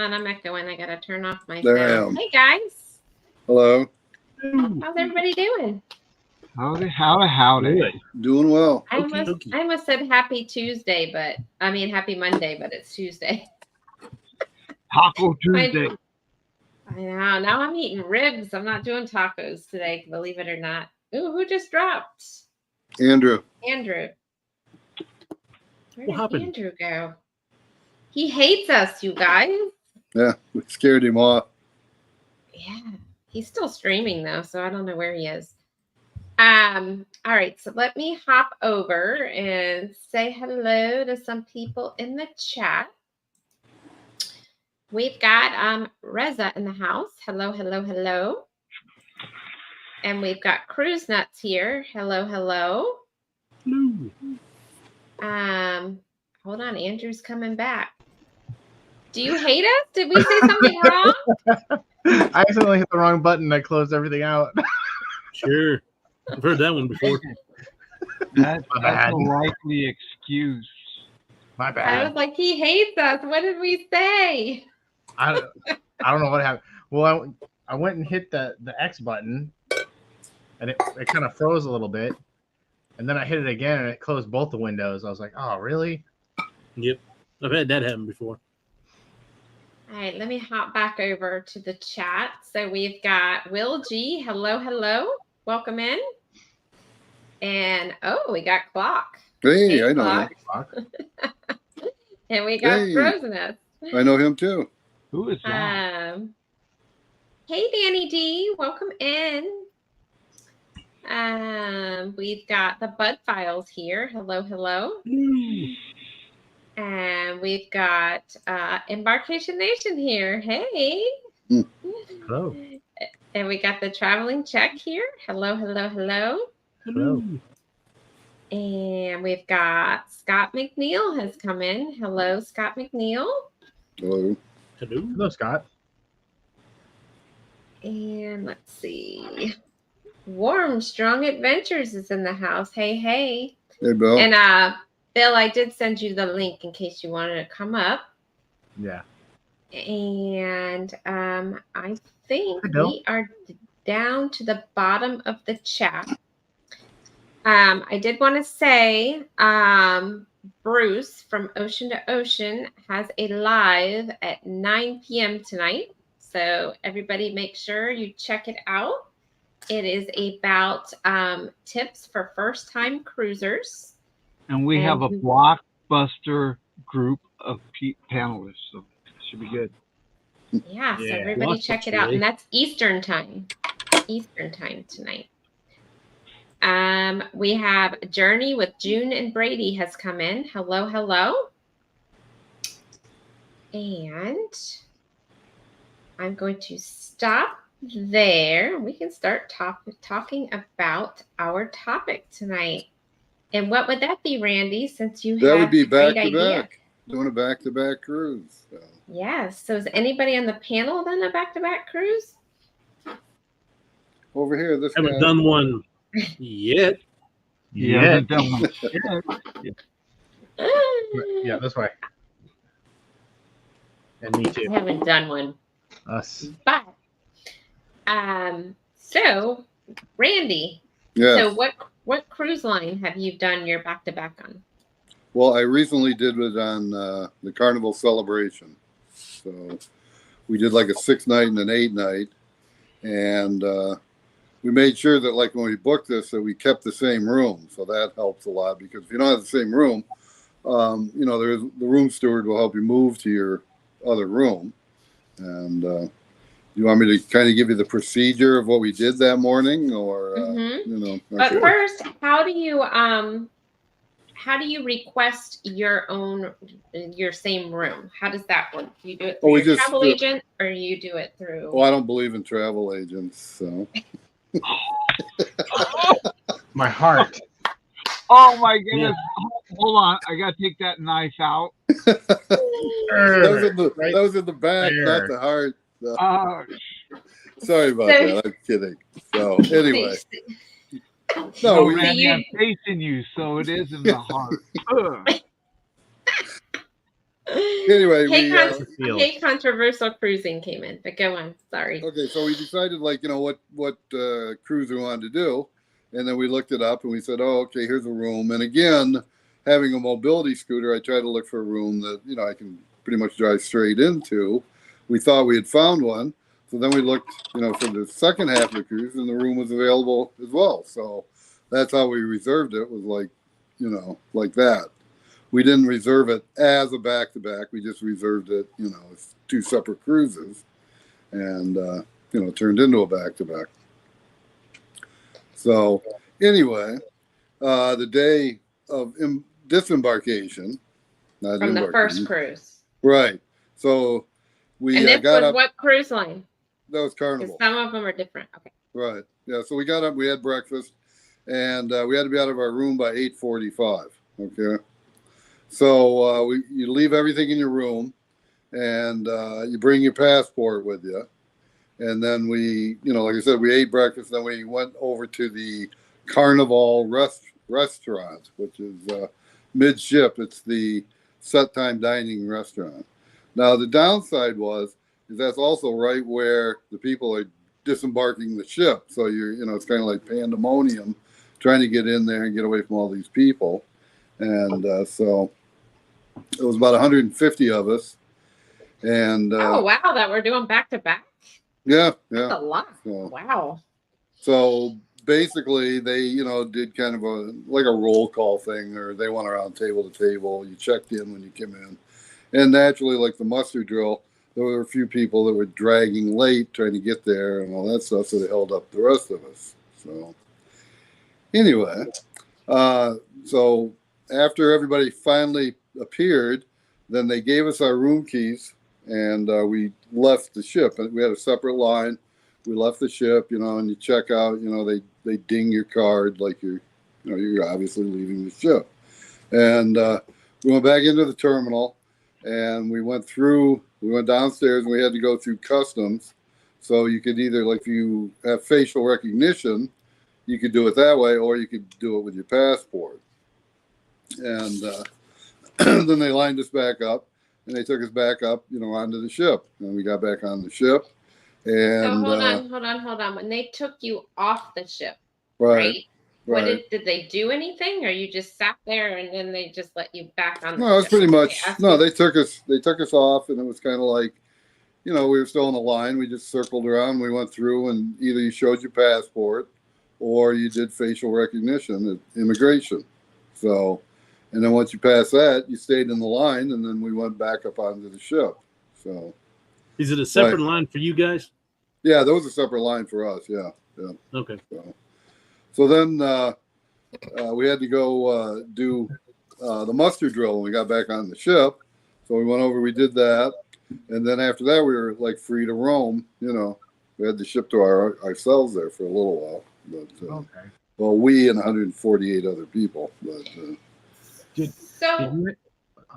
on, I'm echoing. I gotta turn off my There I sound. am. Hey guys, Hello. how's everybody doing? Howdy. Doing well. I almost said happy Tuesday, but I mean happy Monday, but it's Tuesday. Taco Tuesday. I know. Now I'm eating ribs. I'm not doing tacos today, believe it or not. Ooh, who just dropped? Andrew. Andrew. Where What did happened? Andrew go? He hates us, you guys. Yeah, we scared him off. Yeah. He's still streaming though, so I don't know where he is. All right, so let me hop over and say hello to some people in the chat. We've got Reza in the house. Hello, hello, hello. And we've got Cruise Nuts here. Hello, hello. Hold on, Andrew's coming back. Do you hate us? Did we say something wrong? I accidentally hit the wrong button. I closed everything out. Sure. I've heard that one before. That's a likely excuse. My I bad. was like, he hates us. What did we say? I don't know what happened. Well, I went and hit the X button, and it kind of froze a little bit. And then I hit it again, and it closed both the windows. I was like, oh, really? Yep. I've had that happen before. All right, let me hop back over to the chat. So we've got Will G. Hello, hello. Welcome in. And we got Clock. Hey, I know Clock. And we got Frozeness. I know him too. Who is that? Hey, Danny D. Welcome in. We've got the Bud Files here. Hello, hello. And we've got Embarkation Nation here. Hey. Hello. And we got the Traveling Check here. Hello, hello, hello. Hello. And we've got Scott McNeil has come in. Hello, Scott McNeil. Hello. Hello, Scott. And let's see. Warm Strong Adventures is in the house. Hey, hey. Hey, Bill. And Bill, I did send you the link in case you wanted to come up. Yeah. And I think we are down to the bottom of the chat. I did want to say Bruce from Ocean to Ocean has a live at 9 p.m. tonight. So everybody make sure you check it out. It is about tips for first-time cruisers. And we have a blockbuster group of panelists, so it should be good. Yeah, so everybody check it out. And that's Eastern time. Eastern time tonight. We have Journey with June and Brady has come in. Hello, hello. And I'm going to stop there. We can start talking about our topic tonight. And what would that be, Randy, since you that have would be a great back to idea? back. Doing a back-to-back cruise. So. Yes. So is anybody on the panel done a back-to-back cruise? Over here, this Haven't guy. done one yet. Yeah. Yeah, this way. And me too. I haven't done one. Us. But so Randy, Yeah. so what cruise line have you done your back-to-back on? Well, I recently did it on the Carnival Celebration. So we did like a 6-night and an 8-night. And we made sure that like when we booked this, that we kept the same room. So that helps a lot because if you don't have the same room, the room steward will help you move to your other room. And you want me to kind of give you the procedure of what we did that morning or, Okay. But first, how do you request your same room? How does that work? Do you do it through your travel agent or you do it through? Well, I don't believe in travel agents, so. My heart. Oh my goodness. Hold on. I gotta take that knife out. That was in the back, not the heart. So. Sorry about that. I'm kidding. So anyway. No, Randy, I'm facing you, so it is in the heart. Anyway, Hey, controversial cruising came in, but go on. Sorry. Okay, so we decided, like, what cruise we wanted to do, and then we looked it up and we said, oh, okay, here's a room. And again, having a mobility scooter, I tried to look for a room that I can pretty much drive straight into. We thought we had found one, so then we looked, for the second half of the cruise, and the room was available as well. So that's how we reserved it. Was like, like that. We didn't reserve it as a back-to-back. We just reserved it, as two separate cruises, and turned into a back-to-back. So anyway, the day of disembarkation, not from the first cruise, right? So we and this got was up. What cruise line? That was Carnival. Some of them are different. Okay. Right. Yeah. So we got up. We had breakfast, and we had to be out of our room by 8:45. Okay. So you leave everything in your room, and you bring your passport with you. And then we, like I said, we ate breakfast. Then we went over to the Carnival restaurant, which is midship. It's the set time dining restaurant. Now, the downside is that's also right where the people are disembarking the ship. So it's kind of like pandemonium trying to get in there and get away from all these people. And so it was about 150 of us. And oh, wow, that we're doing back to back. Yeah. That's a lot. So, wow. So basically, they did kind of like a roll call thing, or they went around table to table. You checked in when you came in, and naturally, like the muster drill, there were a few people that were dragging late trying to get there and all that stuff, so they held up the rest of us. So anyway, so after everybody finally appeared, then they gave us our room keys, and we left the ship. We had a separate line. We left the ship, and you check out. They ding your card like you're obviously leaving the ship. And we went back into the terminal, and we went downstairs, and we had to go through customs. So you could either, like, if you have facial recognition, you could do it that way, or you could do it with your passport. And then they lined us back up, and they took us back up, onto the ship. And we got back on the ship. And so hold on. When they took you off the ship, right? What did they do anything, or you just sat there and then they just let you back on the ship? No, it's pretty much they took us off, and it was kind of like, we were still in the line. We just circled around. We went through, and either you showed your passport or you did facial recognition at immigration. So, and then once you passed that, you stayed in the line, and then we went back up onto the ship. So, is it a separate line for you guys? Yeah, there was a separate line for us. Yeah. Okay. So then we had to go do the muster drill when we got back on the ship. So we went over, we did that. And then after that, we were like free to roam. We had the ship to ourselves there for a little while. But, okay. Well, we and 148 other people. But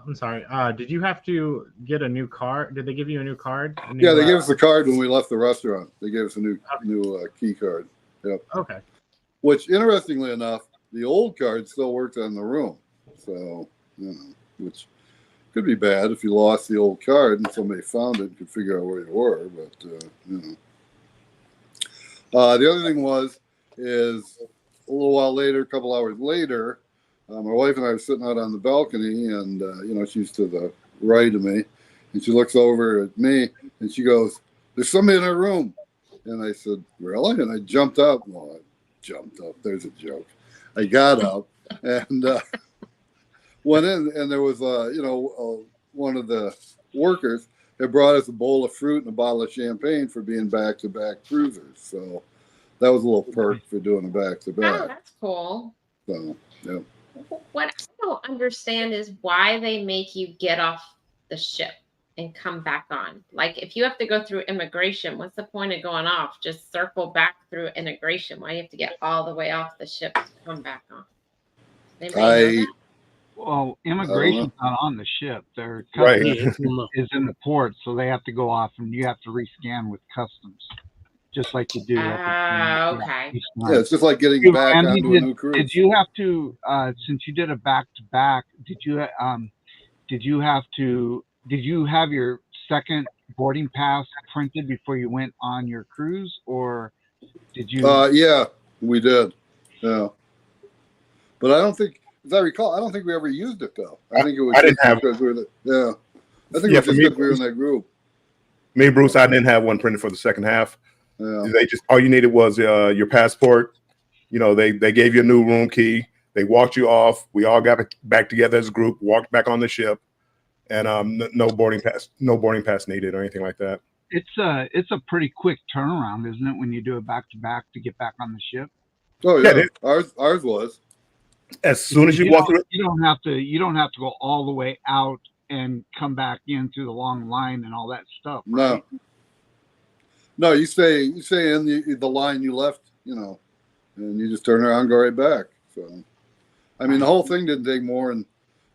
I'm sorry. Did you have to get a new card? Did they give you a new card? Yeah, they gave us the card when we left the restaurant. They gave us a new key card. Yep. Okay. Which, interestingly enough, the old card still worked on the room. So, which could be bad if you lost the old card and somebody found it and could figure out where you were. But, the other thing is a little while later, a couple hours later, my wife and I were sitting out on the balcony, and, she's to the right of me, and she looks over at me, and she goes, "There's somebody in our room." And I said, "Really?" And I jumped up. Well, I jumped up. There's a joke. I got up and went in, and there was, one of the workers had brought us a bowl of fruit and a bottle of champagne for being back-to-back cruisers. So that was a little perk for doing a back-to-back. Oh, that's cool. So, yeah. What I don't understand is why they make you get off the ship and come back on. Like, if you have to go through immigration, what's the point of going off? Just circle back through immigration. Why do you have to get all the way off the ship to come back on? Well, immigration's not on the ship. Their Right. customs is in the port, so they have to go off, and you have to rescan with customs, just like you do. Okay. Yeah, it's just like getting back onto a new cruise. Did you have to, since you did a back-to-back, did you did you have your second boarding pass printed before you went on your cruise, or did you? Yeah, we did. Yeah, but I don't think, as I recall, I don't think we ever used it though. I think it was I just didn't have. because we were yeah. I think Yeah, it was for just me, because we were in that group. Bruce, I didn't have one printed for the second half. Yeah. They just all you needed was your passport. You know, they gave you a new room key. They walked you off. We all got back together as a group, walked back on the ship, and no boarding pass needed or anything like that. It's a pretty quick turnaround, isn't it, when you do it back to back to get back on the ship? Oh yeah, Yeah, ours was. as soon as you walk through, you don't have to go all the way out and come back in through the long line and all that stuff. Right? No, you stay in the line you left, you know, and you just turn around and go right back. So, I mean, the whole thing didn't take more than,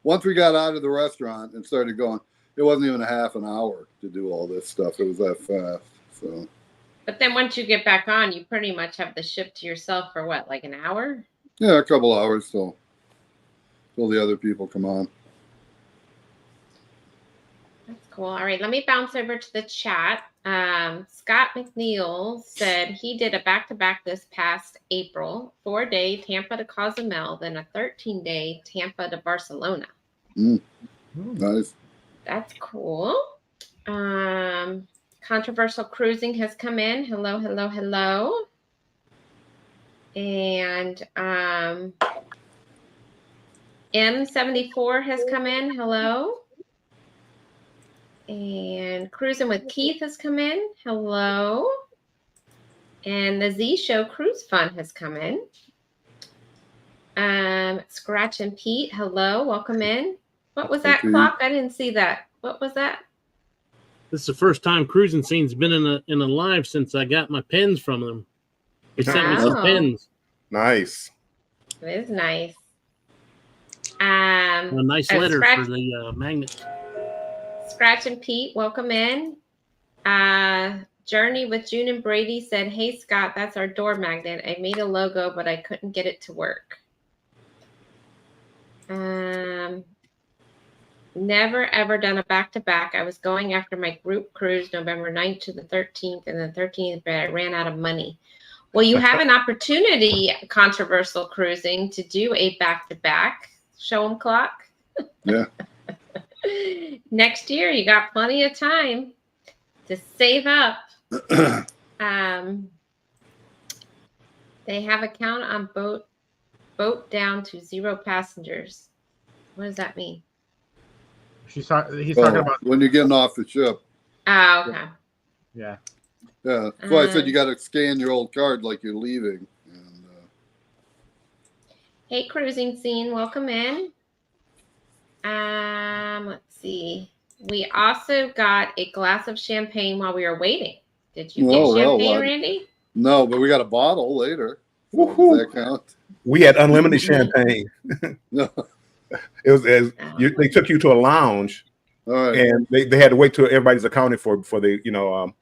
once we got out of the restaurant and started going, it wasn't even a half an hour to do all this stuff. It was that fast. So. But then once you get back on, you pretty much have the ship to yourself for what, like an hour? Yeah, a couple hours till the other people come on. That's cool. All right, let me bounce over to the chat. Scott McNeil said he did a back-to-back this past April, 4-day Tampa to Cozumel, then a 13-day Tampa to Barcelona. Nice. That's cool. Controversial cruising has come in. Hello, hello, hello. And M74 has come in. Hello. And Cruising with Keith has come in. Hello. And the Z Show Cruise Fun has come in. Scratch and Pete, hello. Welcome in. What was that clock? I didn't see that. What was that? This is the first time Cruising Scene's been in a live since I got my pens from them. They sent me some pens. Nice. It is nice. A nice letter for the magnet. Scratch and Pete, welcome in. Journey with June and Brady said, hey, Scott, that's our door magnet. I made a logo, but I couldn't get it to work. Never, ever done a back-to-back. I was going after my group cruise November 9th to the 13th, and the 13th, but I ran out of money. Well, you have an opportunity, Controversial Cruising, to do a back-to-back. Show 'em clock. Yeah. Next year, you got plenty of time to save up. They have a count on boat down to 0 passengers. What does that mean? He's talking about when you're getting off the ship. Oh, okay. Yeah. Yeah. That's why I said you got to scan your old card like you're leaving. And, hey, Cruising Scene, welcome in. Let's see. We also got a glass of champagne while we were waiting. Did you get champagne, Randy? No, but we got a bottle later. So does that count? We had unlimited champagne. No. It was they took you to a lounge, and they had to wait till everybody's accounted for before they can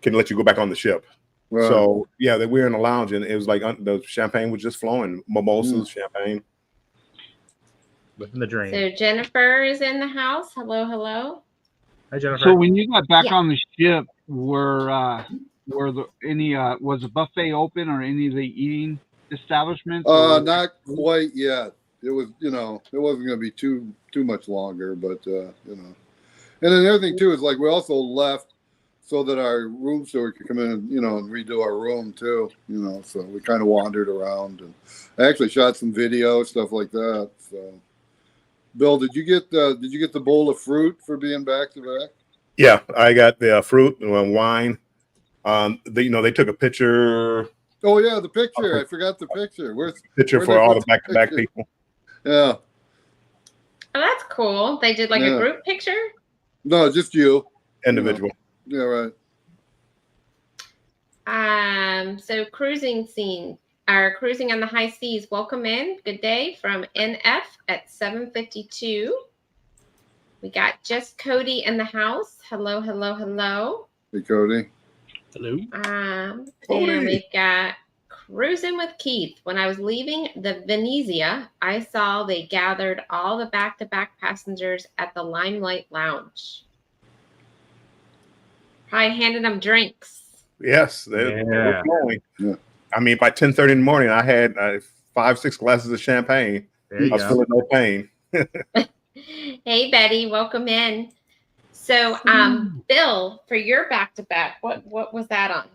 let you go back on the ship. Right. So yeah, we were in a lounge, and it was like the champagne was just flowing, mimosas, champagne. Within the drain. So Jennifer is in the house. Hello, hello. Hi, Jennifer. So when you got back on the ship, was the buffet open or any of the eating establishments? Not quite yet. It was, it wasn't going to be too much longer, but and then the other thing too is like we also left so that our room steward could come in and and redo our room too. So we kind of wandered around, and I actually shot some video, stuff like that. So, Bill, did you get the bowl of fruit for being back to back? Yeah, I got the fruit and wine. They took a picture. Oh yeah, the picture. I forgot the picture. Where's for all the back-to-back people? Yeah. Oh, that's cool. They did a group picture? No, just you. Individual. Yeah, right. So Cruising Scene, our Cruising on the High Seas, welcome in. Good day from NF at 7:52. We got just Cody in the house. Hello, hello, hello. Hey, Cody. Hello. And we've got Cruising with Keith. When I was leaving the Venezia, I saw they gathered all the back-to-back passengers at the Limelight Lounge. Probably handed them drinks. Yes, they were flowing. Yeah. I mean, by 10:30 in the morning, I had 5-6 glasses of champagne. I was feeling no pain. Hey, Betty, welcome in. So, Bill, for your back-to-back, what was that on?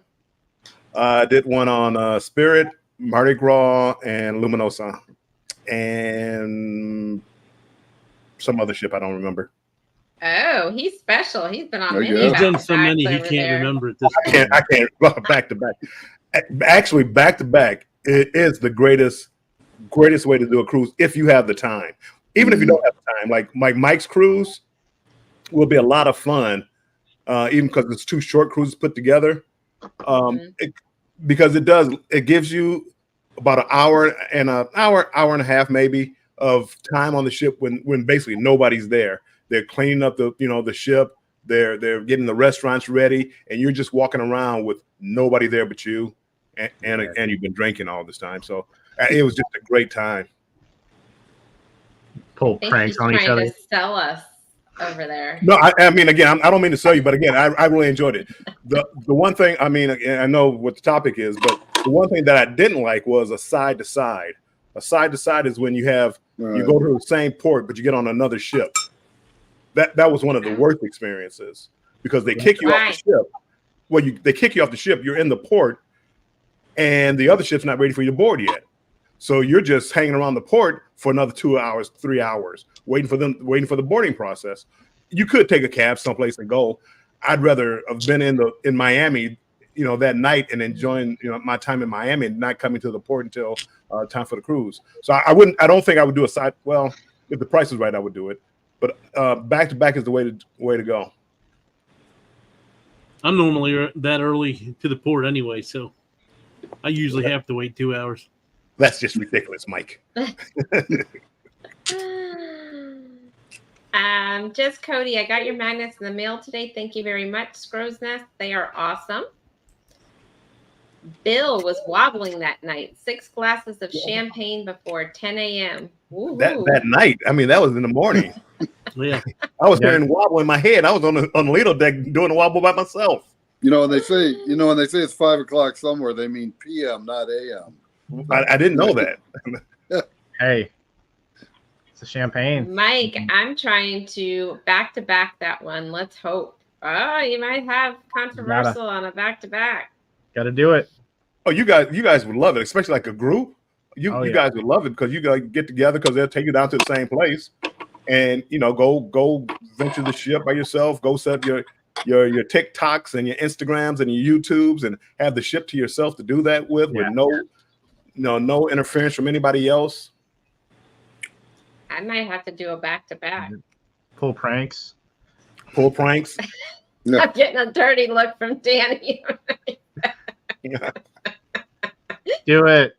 I did one on Spirit, Mardi Gras, and Luminosa, and some other ship I don't remember. Oh, he's special. He's been on many. He's done so many he can't remember at this point. I can't back to back. Actually, back to back, it is the greatest way to do a cruise if you have the time. Even if you don't have the time, like Mike's cruise will be a lot of fun, even because it's 2 short cruises put together. Because it gives you about an hour and a half maybe of time on the ship when basically nobody's there. They're cleaning up the ship. They're getting the restaurants ready, and you're just walking around with nobody there but you, and you've been drinking all this time. So it was just a great time. Pull pranks on each other. To sell us over there. No, I mean, again, I don't mean to sell you, but again, I really enjoyed it. The one thing, I mean, I know what the topic is, but the one thing that I didn't like was a side to side. A side to side is when you go to the same port, but you get on another ship. That was one of the worst experiences because they kick you off the ship. Well, they kick you off the ship. You're in the port, and the other ship's not ready for you to board yet. So you're just hanging around the port for another 2 hours, 3 hours, waiting for the boarding process. You could take a cab someplace and go. I'd rather have been in Miami, that night and enjoying my time in Miami and not coming to the port until time for the cruise. So I don't think I would do a side. Well, if the price is right, I would do it. But back to back is the way to go. I'm normally that early to the port anyway, so I usually have to wait 2 hours. That's just ridiculous, Mike. Just Cody, I got your magnets in the mail today. Thank you very much, Scrow's Nest. They are awesome. Bill was wobbling that night. 6 glasses of champagne before 10 a.m. That night. I mean, that was in the morning. Yeah, I was hearing wobble in my head. I was on the Lido deck doing a wobble by myself. When they say it's 5 o'clock somewhere, they mean PM, not AM. I didn't know that. Hey, it's a champagne. Mike, I'm trying to back that one. Let's hope. Oh, you might have controversial on a back-to-back. Got to do it. Oh, you guys would love it, especially like a group. You guys would love it because you guys get together because they'll take you down to the same place, and go venture the ship by yourself. Go set up your TikToks and your Instagrams and your YouTubes, and have the ship to yourself to do that with no interference from anybody else. I might have to do a back-to-back. Pull pranks. Pull pranks. Yeah. I'm getting a dirty look from Danny. Do it.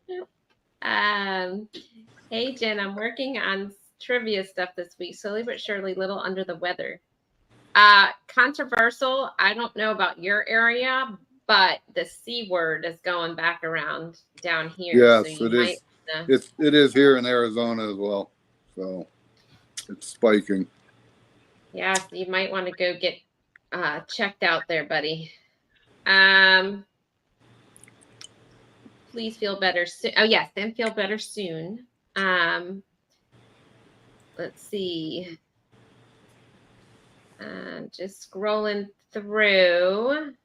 Hey, Jen, I'm working on trivia stuff this week. Slowly but surely, little under the weather. Controversial. I don't know about your area, but the C word is going back around down here. Yes, so it is. It is here in Arizona as well. So it's spiking. Yeah, so you might want to go get checked out there, buddy. Please feel better soon. Oh, yes, then feel better soon. Let's see. Just scrolling through.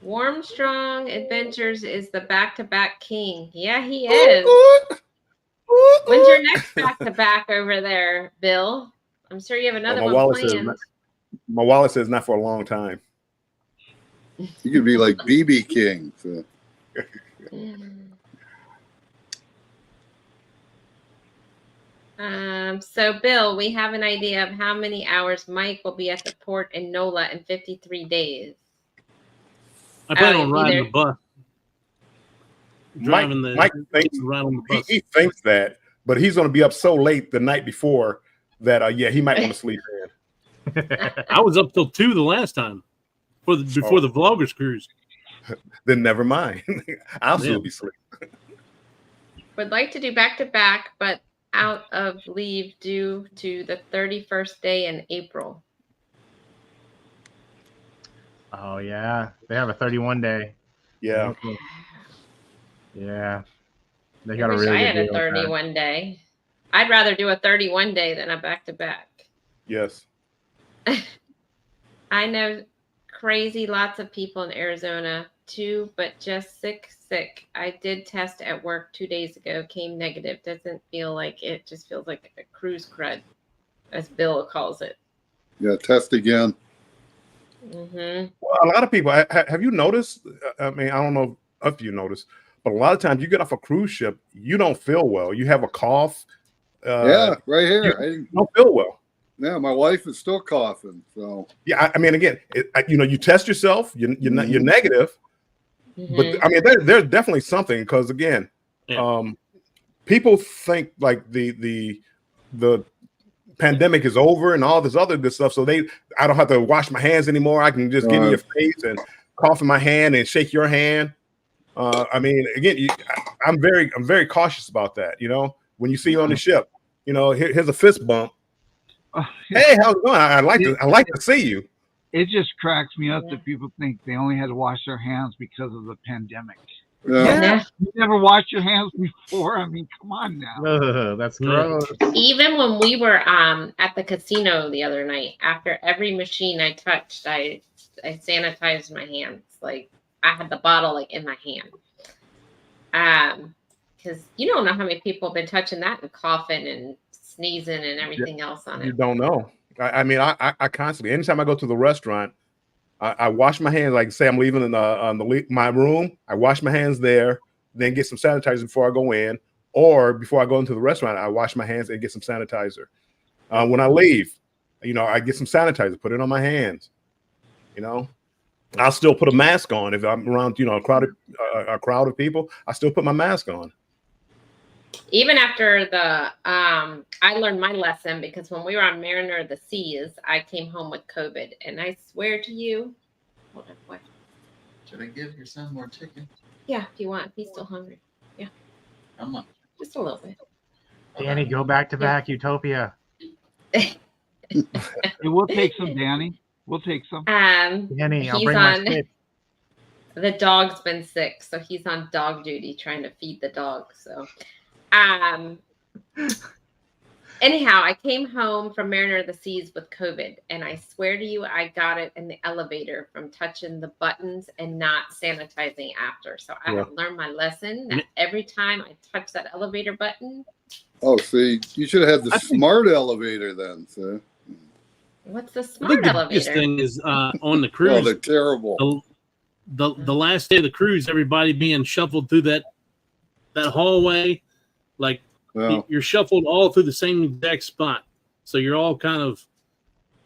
Warmstrong Adventures is the back-to-back king. Yeah, he is. When's your next back-to-back over there, Bill? I'm sure you have another one planned. My wallet says not for a long time. You could be like BB King. So. So, Bill, we have an idea of how many hours Mike will be at the port in NOLA in 53 days. I plan on riding the bus. Mike thinks, around the bus. He thinks that, but he's going to be up so late the night before that, he might want to sleep in. I was up till 2 the last time. before the vloggers cruise. Then never mind. I'll still be asleep. Would like to do back-to-back, but out of leave due to the 31st day in April. Oh yeah, they have a 31 day. Yeah. Yeah. They I got a wish really I good had a deal with that. 31 day. I'd rather do a 31 day than a back-to-back. Yes. I know crazy lots of people in Arizona too, but just sick. I did test at work 2 days ago, came negative. Doesn't feel like it, just feels like a cruise crud, as Bill calls it. Yeah, test again. Mm-hmm. Well, a lot of people, have you noticed? I mean, I don't know if you noticed, but a lot of times you get off a cruise ship, you don't feel well. You have a cough. Yeah, right here. You don't feel well. Yeah, my wife is still coughing. So yeah, I mean, again, you test yourself, you're negative, Mm-hmm. but I mean, there's definitely something because again, people think like the pandemic is over and all this other good stuff, so I don't have to wash my hands anymore. I can just get in your face and cough in my hand and shake your hand. I mean, again, I'm very cautious about that. You know, when you see you on the ship, you know, here's a fist bump. Hey, how's it going? I like to see you. It just cracks me up that people think they only had to wash their hands because of the pandemic. Yeah. You never washed your hands before. I mean, come on now. That's gross. Even when we were at the casino the other night, after every machine I touched, I sanitized my hands. Like I had the bottle like in my hand. Because you don't know how many people have been touching that and coughing and sneezing and everything else on it. You don't know. I mean, I constantly, anytime I go to the restaurant, I wash my hands. Like say I'm leaving in my room, I wash my hands there, then get some sanitizer before I go in, or before I go into the restaurant, I wash my hands and get some sanitizer. When I leave, you know, I get some sanitizer, put it on my hands. You know, I'll still put a mask on if I'm around, you know, a crowd of people. I still put my mask on. Even after I learned my lesson because when we were on Mariner of the Seas, I came home with COVID, and I swear to you, hold on, what? Should I give your son more chicken? Yeah, if you want. He's still hungry. Yeah. How much? Just a little bit. Danny, go back to back Utopia. Hey, we'll take some, Danny. We'll take some. Danny, I'll bring my stick. The dog's been sick, so he's on dog duty trying to feed the dog. So, anyhow, I came home from Mariner of the Seas with COVID, and I swear to you, I got it in the elevator from touching the buttons and not sanitizing after. So I have learned my lesson that every time I touch that elevator button. Oh, see, you should have had the smart elevator then, sir. What's the smart elevator? The biggest thing is on the cruise. Oh, they're terrible. The last day of the cruise, everybody being shuffled through that hallway, like you're shuffled all through the same exact spot. So you're all kind of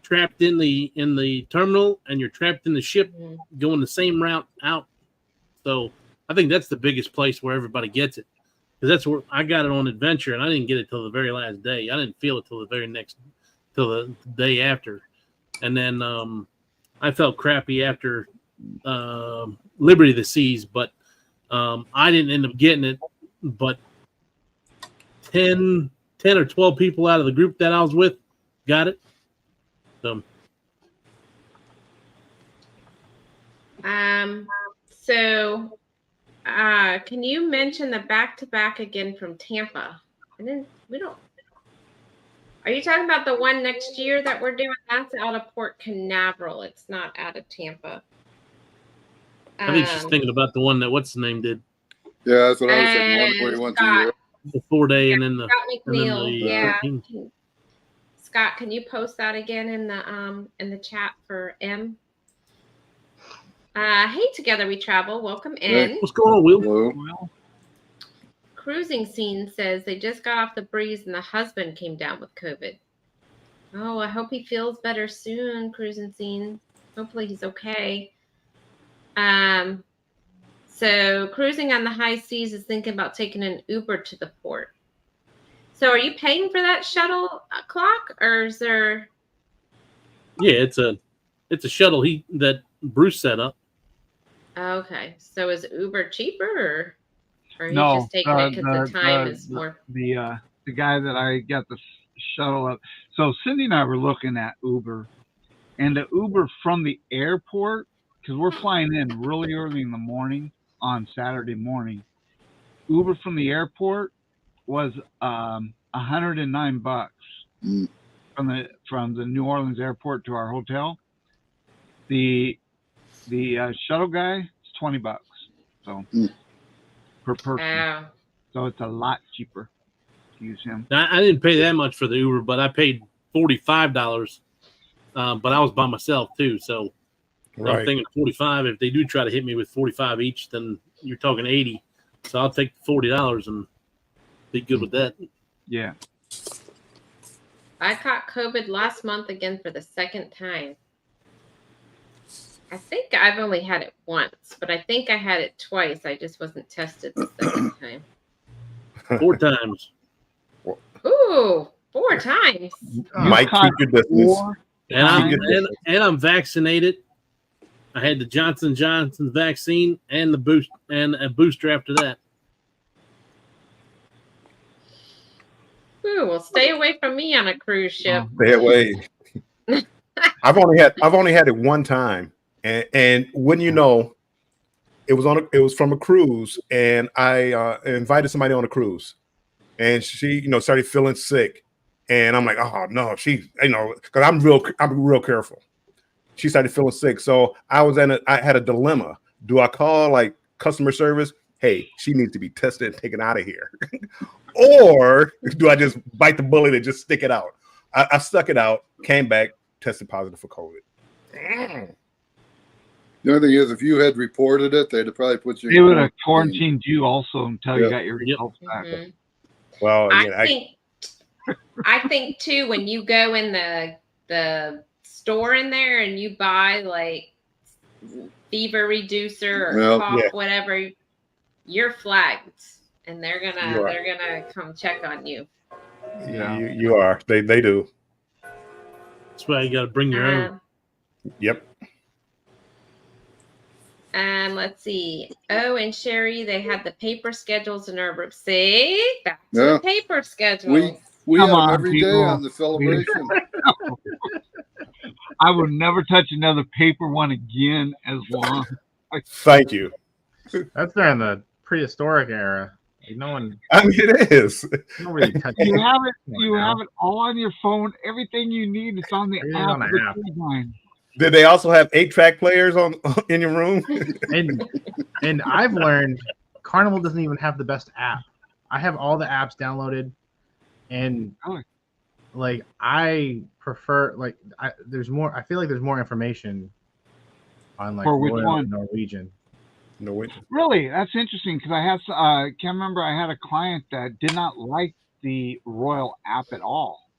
trapped in the terminal, and you're trapped in the ship going the same route out. So I think that's the biggest place where everybody gets it, because that's where I got it on Adventure, and I didn't get it till the very last day. I didn't feel it till the day after, and then I felt crappy after Liberty of the Seas, but I didn't end up getting it. But 10 or 12 people out of the group that I was with got it. So can you mention the back-to-back again from Tampa? And then are you talking about the one next year that we're doing? That's out of Port Canaveral. It's not out of Tampa. I think she's thinking about the one that what's the name did. Yeah, that's what I was thinking. Where you went to Europe. The 4 day and then the Scott McNeil. 13. Scott, can you post that again in the chat for M? Hey, Together We Travel. Welcome in. What's going on, Will? Hello. Cruising Scene says they just got off the breeze and the husband came down with COVID. Oh, I hope he feels better soon, Cruising Scene. Hopefully he's okay. So Cruising on the High Seas is thinking about taking an Uber to the port. So are you paying for that shuttle clock, or is there? Yeah, it's a shuttle. Bruce set up. Okay, so is Uber cheaper, or he's No, just taking it because the time is more? The guy that I got the shuttle up. So Cindy and I were looking at Uber, and the Uber from the airport, because we're flying in really early in the morning on Saturday morning. Uber from the airport was $109 from the New Orleans airport to our hotel. The shuttle guy is $20, so per person. Wow. So it's a lot cheaper to use him. Now, I didn't pay that much for the Uber, but I paid $45. But I was by myself too, so I'm thinking 45. If they do try to hit me with 45 each, then you're talking 80. So I'll take $40 and be good with that. Yeah. I caught COVID last month again for the second time. I think I've only had it once, but I think I had it twice. I just wasn't tested the second time. 4 times. Ooh, 4 times. Mike, keep your distance. And I'm vaccinated. I had the Johnson & Johnson vaccine and the boost and a booster after that. Ooh, well, stay away from me on a cruise ship. Stay away. I've only had it one time, and when you know, it was from a cruise, and I invited somebody on a cruise, and she started feeling sick, and I'm like, oh no, because I'm real careful. She started feeling sick, so I had a dilemma. Do I call like customer service? Hey, she needs to be tested and taken out of here. Or do I just bite the bullet and just stick it out? I stuck it out, came back, tested positive for COVID. The only thing is, if you had reported it, they'd have probably put you. They would have quarantined you also until you got your results back. Mm-hmm. Well, I think too, when you go in the store in there and you buy like fever reducer or cough, whatever, you're flagged, and they're gonna come check on you. Yeah, you are. They do. That's why you got to bring your own. Yep. And let's see. Oh, and Sherry, they had the paper schedules in our group. See, back to the paper schedules. We have them every day on the celebration. I would never touch another paper one again as long. Thank you. That's during the prehistoric era. Like, no one. I mean, it is. Nobody touches You have it all on your phone. Everything you need is on the app. Did they also have 8-track players in your room? and I've learned Carnival doesn't even have the best app. I have all the apps downloaded, and like I prefer I feel like there's more information on like Royal Norwegian. Really, that's interesting because can't remember. I had a client that did not like the Royal app at all.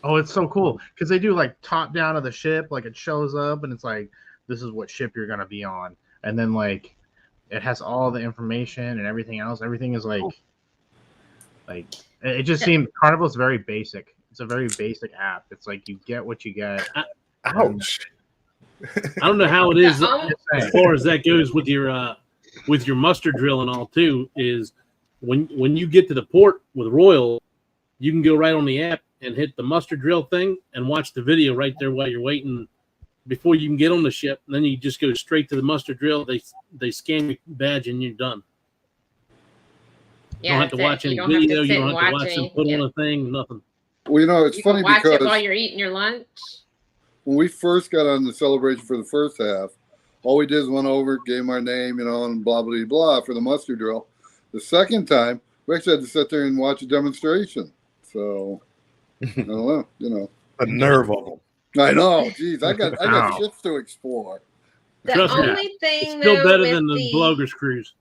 Oh, it's so cool because they do like top down of the ship, like it shows up and it's like this is what ship you're gonna be on, and then like it has all the information and everything else. Everything is like it just seems Carnival's very basic. It's a very basic app. It's like you get what you get. Ouch. I don't know how it is as far as that goes with your muster drill and all too. Is when you get to the port with Royal, you can go right on the app and hit the muster drill thing and watch the video right there while you're waiting before you can get on the ship. And then you just go straight to the muster drill. They scan your badge and you're done. Yeah, you don't have to watch any video. You don't have to watch them put on a thing. Nothing. Well, it's funny watch because it while you're eating your lunch. When we first got on the celebration for the first half, all we did is went over, gave our name, and blah, blah, blah for the muster drill. The second time, we actually had to sit there and watch a demonstration. So, I don't know, A nerve of them. I know. Jeez, I got ships to explore. The only thing, it's still better than the Bloggers Cruise.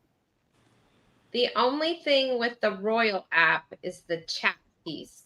The only thing with the Royal app is the chat piece.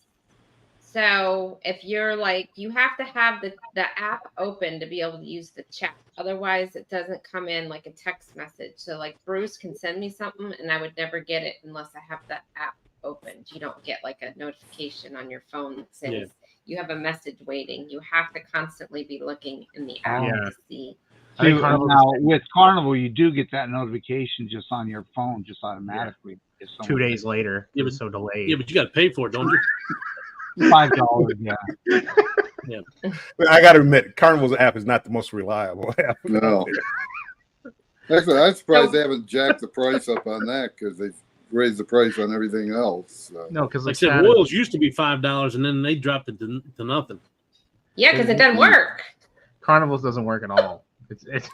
So if you're like, you have to have the app open to be able to use the chat. Otherwise, it doesn't come in like a text message. So like Bruce can send me something and I would never get it unless I have that app opened. You don't get like a notification on your phone that says you have a message waiting. You have to constantly be looking in the app to see. Now with Carnival, you do get that notification just on your phone, just automatically. Yeah. 2 days later, it was so delayed. Yeah, but you got to pay for it, don't you? $5, yeah. Yeah. I got to admit, Carnival's app is not the most reliable app. No. Actually, I'm surprised they haven't jacked the price up on that because they've raised the price on everything else. So. No, because like I said, Royals used to be $5, and then they dropped it to nothing. Yeah, because it doesn't work. Carnivals doesn't work at all. It's It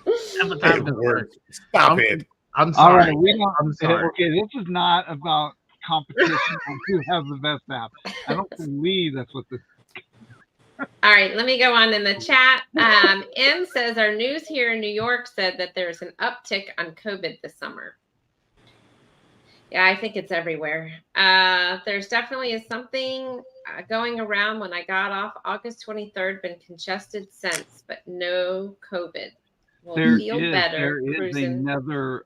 doesn't work. Stop it. I'm sorry. All right, I'm sorry. Okay, this is not about competition on who has the best app. I don't believe that's what this. All right, let me go on in the chat. M says our news here in New York said that there's an uptick on COVID this summer. Yeah, I think it's everywhere. There's definitely is something going around. When I got off August 23rd, been congested since, but no COVID. We'll feel better. There is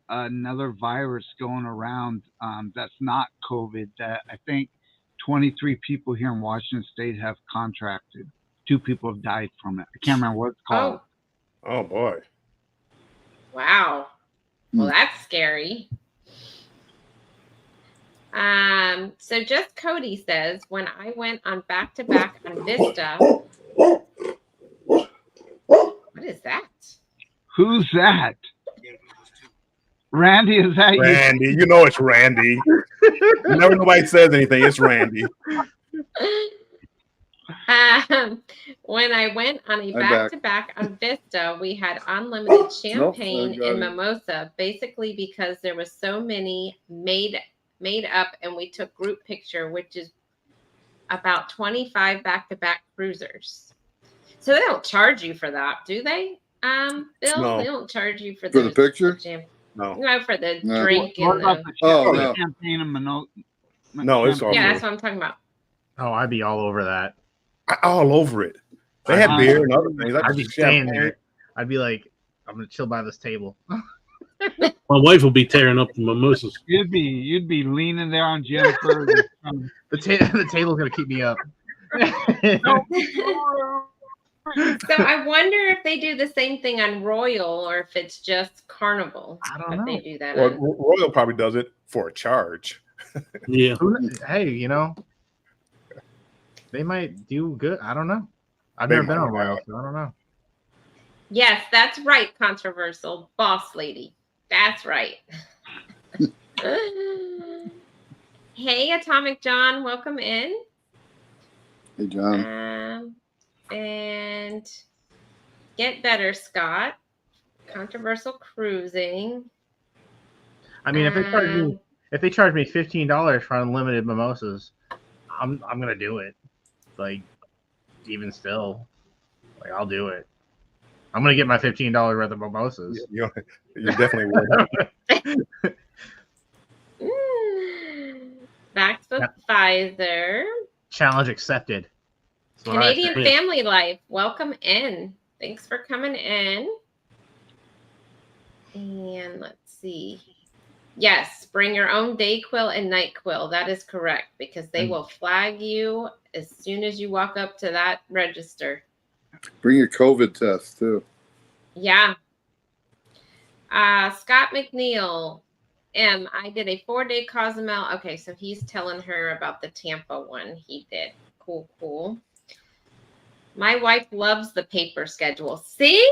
another virus going around that's not COVID that I think 23 people here in Washington State have contracted. 2 people have died from it. I can't remember what it's called. Oh boy. Wow. Well, that's scary. So just Cody says, when I went on back-to-back on Vista. What is that? Who's that? Randy, is that Randy, you know it's Randy. Whenever nobody says anything, it's Randy. When I went on a back-to-back on Vista, we had unlimited champagne and mimosa, basically because there was so many made up, and we took group picture, which is about 25 back-to-back cruisers. So they don't charge you for that, do they? Bill, no. They don't charge you for the picture. No, for the drink and the champagne and no, it's all. Yeah, that's what I'm talking about. Oh, I'd be all over that. All over it. They had beer and other things. I'd be staying there. I'd be like, I'm gonna chill by this table. My wife will be tearing up the mimosas. You'd be leaning there on Jennifer. The table's gonna keep me up. So I wonder if they do the same thing on Royal or if it's just Carnival. I don't know. They do that. Well, Royal probably does it for a charge. Yeah. Hey, they might do good. I don't know. I've never been on Royal, so I don't know. Yes, that's right. Controversial boss lady. That's right. Hey, Atomic John, welcome in. Hey, John. And get better, Scott. Controversial cruising. I mean, if they charge me $15 for unlimited mimosas, I'm gonna do it. Like, even still, like, I'll do it. I'm gonna get my $15 worth of mimosas. You definitely will. Back to Pfizer. Challenge accepted. Canadian Family Life, welcome in. Thanks for coming in. And let's see. Yes, bring your own day quill and night quill. That is correct, because they will flag you as soon as you walk up to that register. Bring your COVID test too. Yeah. Scott McNeil. I did a 4-day Cozumel. Okay, so he's telling her about the Tampa one he did. Cool. My wife loves the paper schedule. See?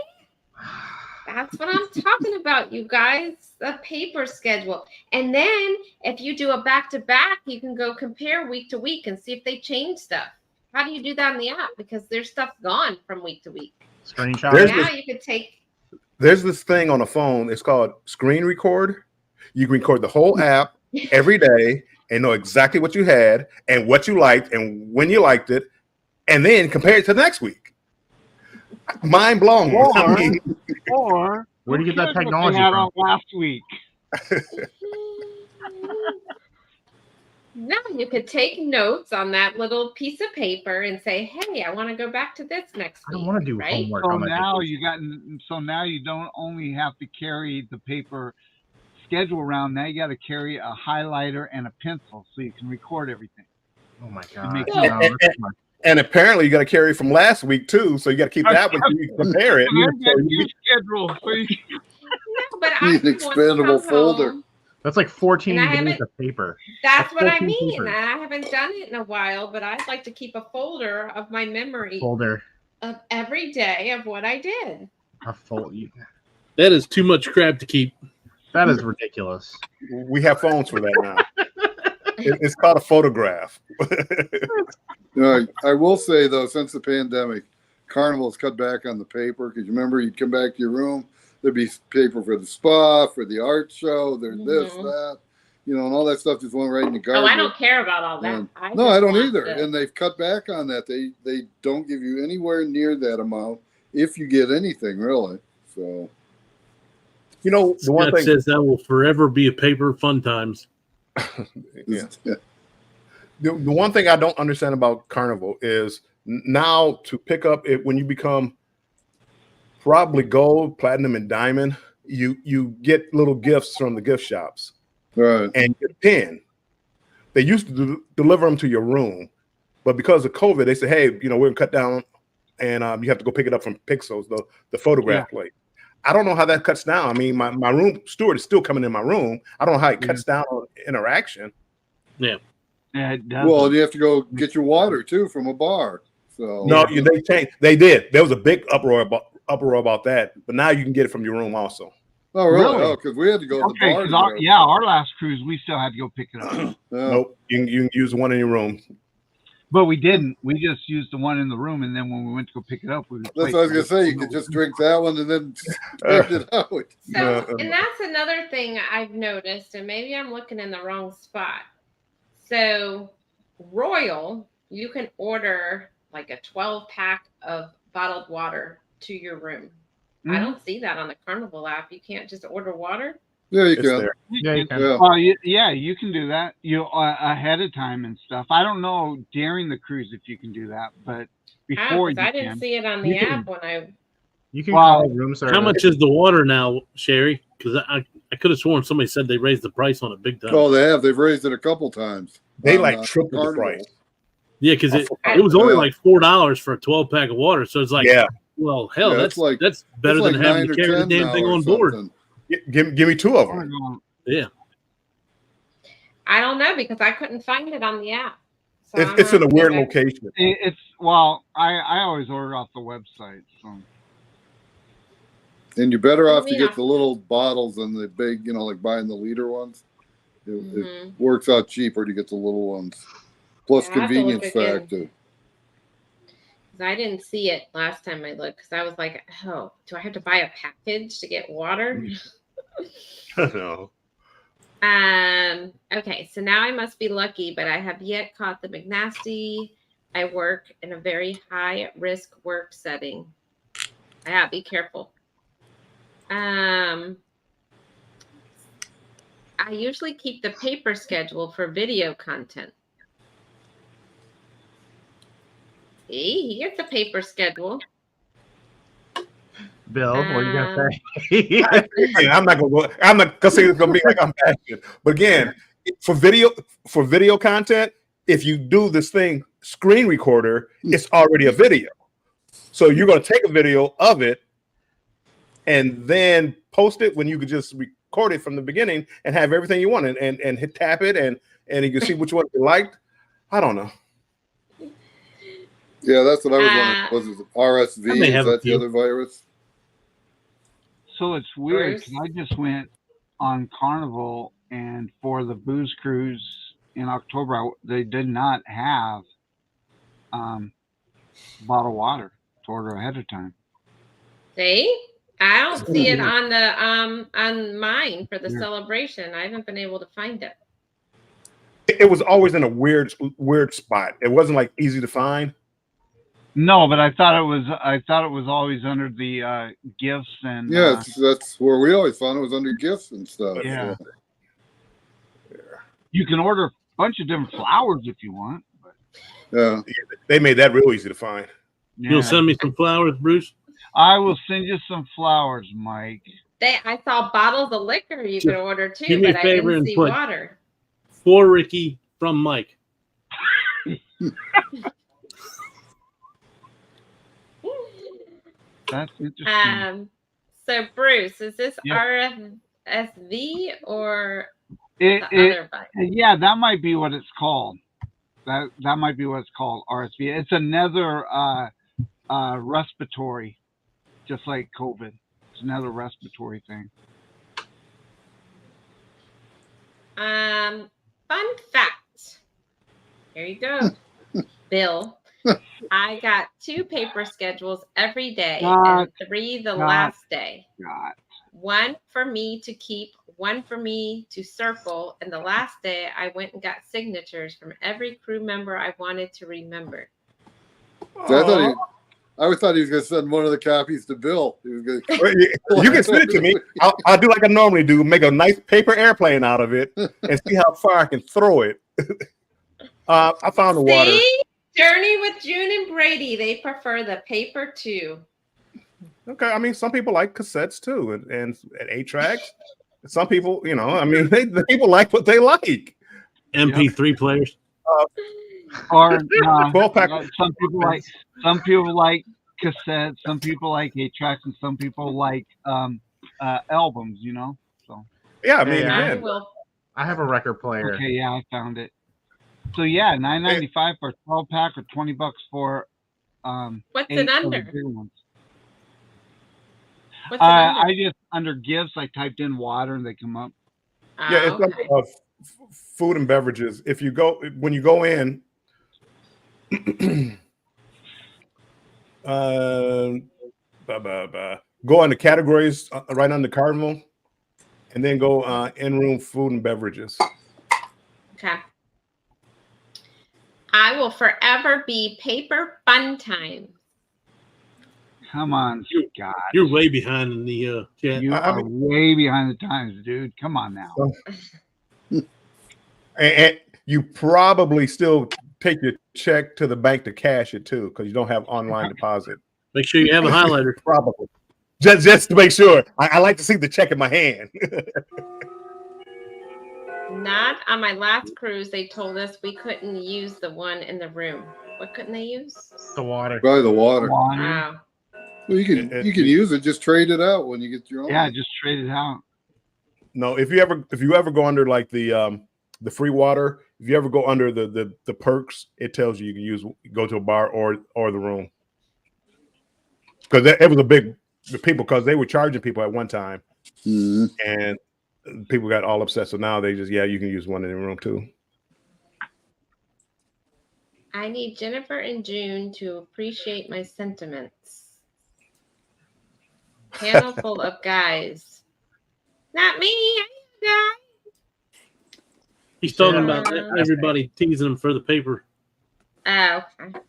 That's what I'm talking about, you guys. The paper schedule. And then if you do a back-to-back, you can go compare week to week and see if they change stuff. How do you do that in the app? Because there's stuff gone from week to week. Screenshot. You could take. There's this thing on the phone. It's called screen record. You can record the whole app every day and know exactly what you had and what you liked and when you liked it, and then compare it to next week. Mind blown. Or where do you get that technology from? Last week. No, you could take notes on that little piece of paper and say, "Hey, I want to go back to this next week." I don't want to do homework. So now you don't only have to carry the paper schedule around. Now you got to carry a highlighter and a pencil so you can record everything. Oh my god! And apparently, you got to carry from last week too, so you got to keep that one. You compare it. Schedule. No, but I Need an expandable folder. That's like 14 And I days haven't- of paper. That's what I 14 mean. papers. I haven't done it in a while, but I'd like to keep a folder of my memory Folder. of every day of what I did. A folder. That is too much crap to keep. That is ridiculous. We have phones for that now. It's called a photograph. I will say though, since the pandemic, Carnival's cut back on the paper because you remember you'd come back to your room, there'd be paper for the spa, for the art show, there's this, that, and all that stuff just went right in the garbage. Oh, I don't care about all that. I don't either. And they've cut back on that. They don't give you anywhere near that amount if you get anything really. So, the one Scott thing says that will forever be a paper fun times. Yeah. The one thing I don't understand about Carnival is now to pick up it when you become probably gold, platinum, and diamond, you get little gifts from the gift shops, right? And your pin. They used to deliver them to your room, but because of COVID, they said, "Hey, we're gonna cut down, and you have to go pick it up from Pixels, the photograph place." I don't know how that cuts down. I mean, my room steward is still coming in my room. I don't know how it cuts down on interaction. Yeah. Well, you have to go get your water too from a bar. So no, they changed. They did. There was a big uproar about that, but now you can get it from your room also. Oh, really? Oh, because we had to go to the bar. Our last cruise, we still had to go pick it up. Nope, you can use the one in your room. But we didn't. We just used the one in the room, and then when we went to go pick it up, that's what I was gonna say. You could just drink that one and then take it out. So, and that's another thing I've noticed, and maybe I'm looking in the wrong spot. So, Royal, you can order like a 12-pack of bottled water to your room. I don't see that on the Carnival app. You can't just order water. Yeah, you can. Yeah, you can. Well, you can do that. Ahead of time and stuff. I don't know during the cruise if you can do that, but before I didn't see it on the app when I. You can call room service. How much is the water now, Sherry? Because I could have sworn somebody said they raised the price on it big time. Oh, they have. They've raised it a couple times. They triple the price. Yeah, because it was only like $4 for a 12-pack of water. So it's like, well, hell, that's better than having to carry the damn thing on board. Give me two of them. Yeah. I don't know because I couldn't find it on the app. So it's in a weird location. I always order off the website. So. And you're better off to get the little bottles than the big, like buying the liter ones. It works out cheaper to get the little ones. Plus convenience factor. I didn't see it last time I looked because I was like, oh, do I have to buy a package to get water? No. Okay, so now I must be lucky, but I have yet caught the McNasty. I work in a very high risk work setting. Yeah, be careful. I usually keep the paper schedule for video content. See, here's the paper schedule. Bill, what are you gonna say? I'm not gonna say it's gonna be like I'm passionate. But again, for video content, if you do this thing screen recorder, it's already a video. So you're gonna take a video of it and then post it when you could just record it from the beginning and have everything you want and hit tap it and you can see which one you liked. I don't know. Yeah, that's what I was wondering. Was it RSV? Is that the other virus? So it's weird because I just went on Carnival, and for the booze cruise in October, they did not have bottled water to order ahead of time. See, I don't see it on the on mine for the celebration. I haven't been able to find it. It was always in a weird spot. It wasn't like easy to find. No, but I thought it was always under the gifts and. Yeah, that's where we always found it was under gifts and stuff. Yeah. You can order a bunch of different flowers if you want. But. Yeah, they made that real easy to find. Yeah. You'll send me some flowers, Bruce. I will send you some flowers, Mike. I saw bottles of liquor you could order too, do me a but I favor didn't and see put water. For Ricky from Mike. That's interesting. So Bruce, is this RFSV or the other bike? Yeah, that might be what it's called. That might be what it's called, RSV. It's another respiratory, just like COVID. It's another respiratory thing. Fun fact. Here you go, Bill. I got 2 paper schedules every day and 3 the last day. One for me to keep, one for me to circle, and the last day I went and got signatures from every crew member I wanted to remember. So I thought he was going to send one of the copies to Bill. He was going you can send it to me. I'll do like I normally do, make a nice paper airplane out of it and see how far I can throw it. I found the water. Journey with June and Brady, they prefer the paper too. Okay, I mean, some people like cassettes too, and 8-tracks. Some people, I mean, people like what they like. MP3 players. Or 12-pack. Some people like cassettes. Some people like 8-tracks, and some people like albums. So yeah, I mean, I have a record player. Okay, yeah, I found it. So yeah, $9.95 for a 12-pack or $20 for what's it under? I just under gifts I typed in water and they come up. Yeah, it's like food and beverages. If you go when you go in, go under categories right under Cardinal, and then go in-room food and beverages. Okay. I will forever be paper fun time. Come on, God. You're way behind in the chat. You are way behind the times, dude. Come on now. And you probably still take your check to the bank to cash it too, because you don't have online deposit. Make sure you have a highlighter. Probably. Just to make sure. I like to see the check in my hand. Not on my last cruise. They told us we couldn't use the one in the room. What couldn't they use? The water. Probably the water. Wow. Well, you can use it. Just trade it out when you get your own. Yeah, just trade it out. No, if you ever go under like the free water, if you ever go under the perks, it tells you can go to a bar or the room. Because it was a big people because they were charging people at one time, and people got all upset. So now they just you can use one in the room too. I need Jennifer and June to appreciate my sentiments. Panel full of guys. Not me. Guys. He's talking about everybody teasing him for the paper. Oh, okay.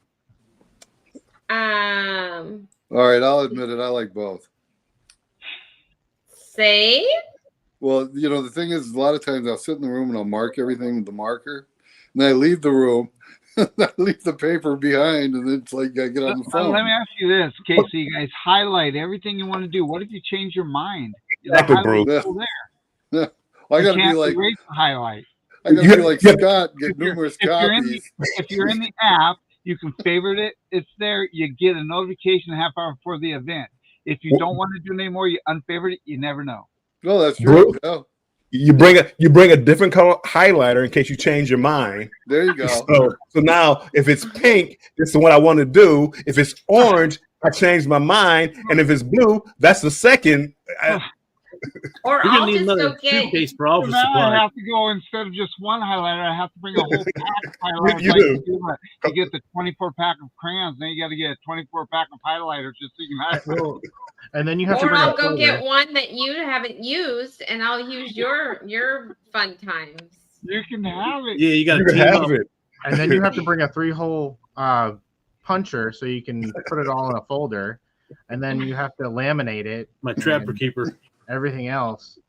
All right, I'll admit it. I like both. Say? Well, the thing is, a lot of times I'll sit in the room and I'll mark everything with the marker. And then I leave the room. I leave the paper behind, and then it's like I get on the phone. Let me ask you this, Casey. You guys highlight everything you want to do. What if you change your mind? Exactly, bro. Yeah. Well, I got to be like highlight. I got to be like Scott. Get numerous copies. If you're in the app, you can favorite it. It's there. You get a notification a half hour before the event. If you don't want to do it anymore, you unfavorite it. You never know. No, that's true. No. You bring a different color highlighter in case you change your mind. There you go. So now, if it's pink, it's the one I want to do. If it's orange, I changed my mind, and if it's blue, that's the second. Or I'll just go get. Suitcase for office now supply. I have to go instead of just one highlighter. I have to bring a whole pack of highlighters. You do. You get the 24-pack of crayons, then you got to get a 24-pack of highlighters just so you can highlight. And then you have to. Or I'll go get one that you haven't used, and I'll use your fun times. You can have it. Yeah, you got to have it. And then you have to bring a 3-hole puncher so you can put it all in a folder, and then you have to laminate it. My trapper keeper. Everything else.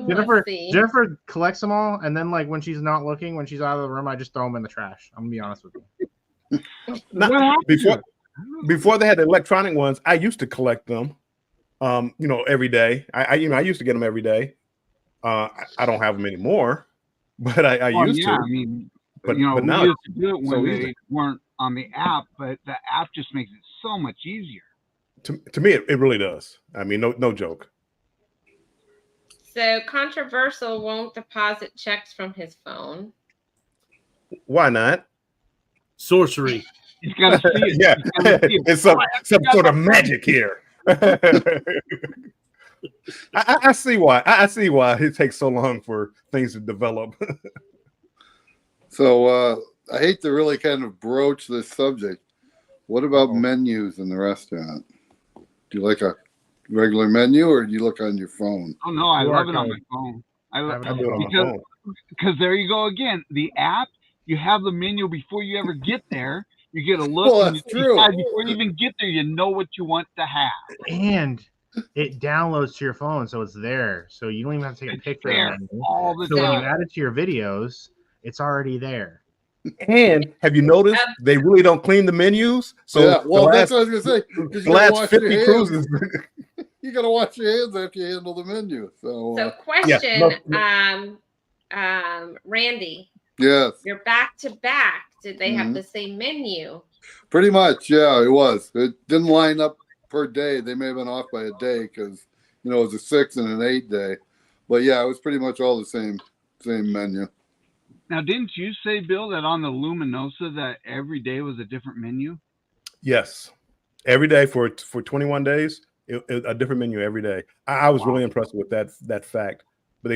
Jennifer collects them all, and then like when she's not looking, when she's out of the room, I just throw them in the trash. I'm gonna be honest with you. Before they had the electronic ones, I used to collect them. Every day. I used to get them every day. I don't have them anymore, but I used to. I mean, but we now used to do it when they weren't on the app, but the app just makes it so much easier. To me, it really does. I mean, no joke. So Controversial won't deposit checks from his phone. Why not? Sorcery. He's got to see it. Yeah, it's some sort of magic here. I see why. I see why it takes so long for things to develop. So I hate to really kind of broach this subject. What about menus in the restaurant? Do you like a regular menu, or do you look on your phone? Oh no, I love it on my phone. I do it on my phone. Because there you go again. The app, you have the menu before you ever get there. You get a look, Well, and that's true. Before you even get there, you know what you want to have. And it downloads to your phone, so it's there. So you don't even have to take a picture of it. All the so time. when you add it to your videos, it's already there. And have you noticed they really don't clean the menus? So yeah, well, that's what I was gonna say. The last 50 cruises, you gotta wash your hands after you handle the menu. So question, Randy. Yes. You're back to back. Did they have the same menu? Pretty much, yeah, it was. It didn't line up per day. They may have been off by a day because it was a 6 and an 8 day. But yeah, it was pretty much all the same menu. Now, didn't you say, Bill, that on the Luminosa that every day was a different menu? Yes, every day for 21 days, a different menu every day. I was really impressed with that fact. But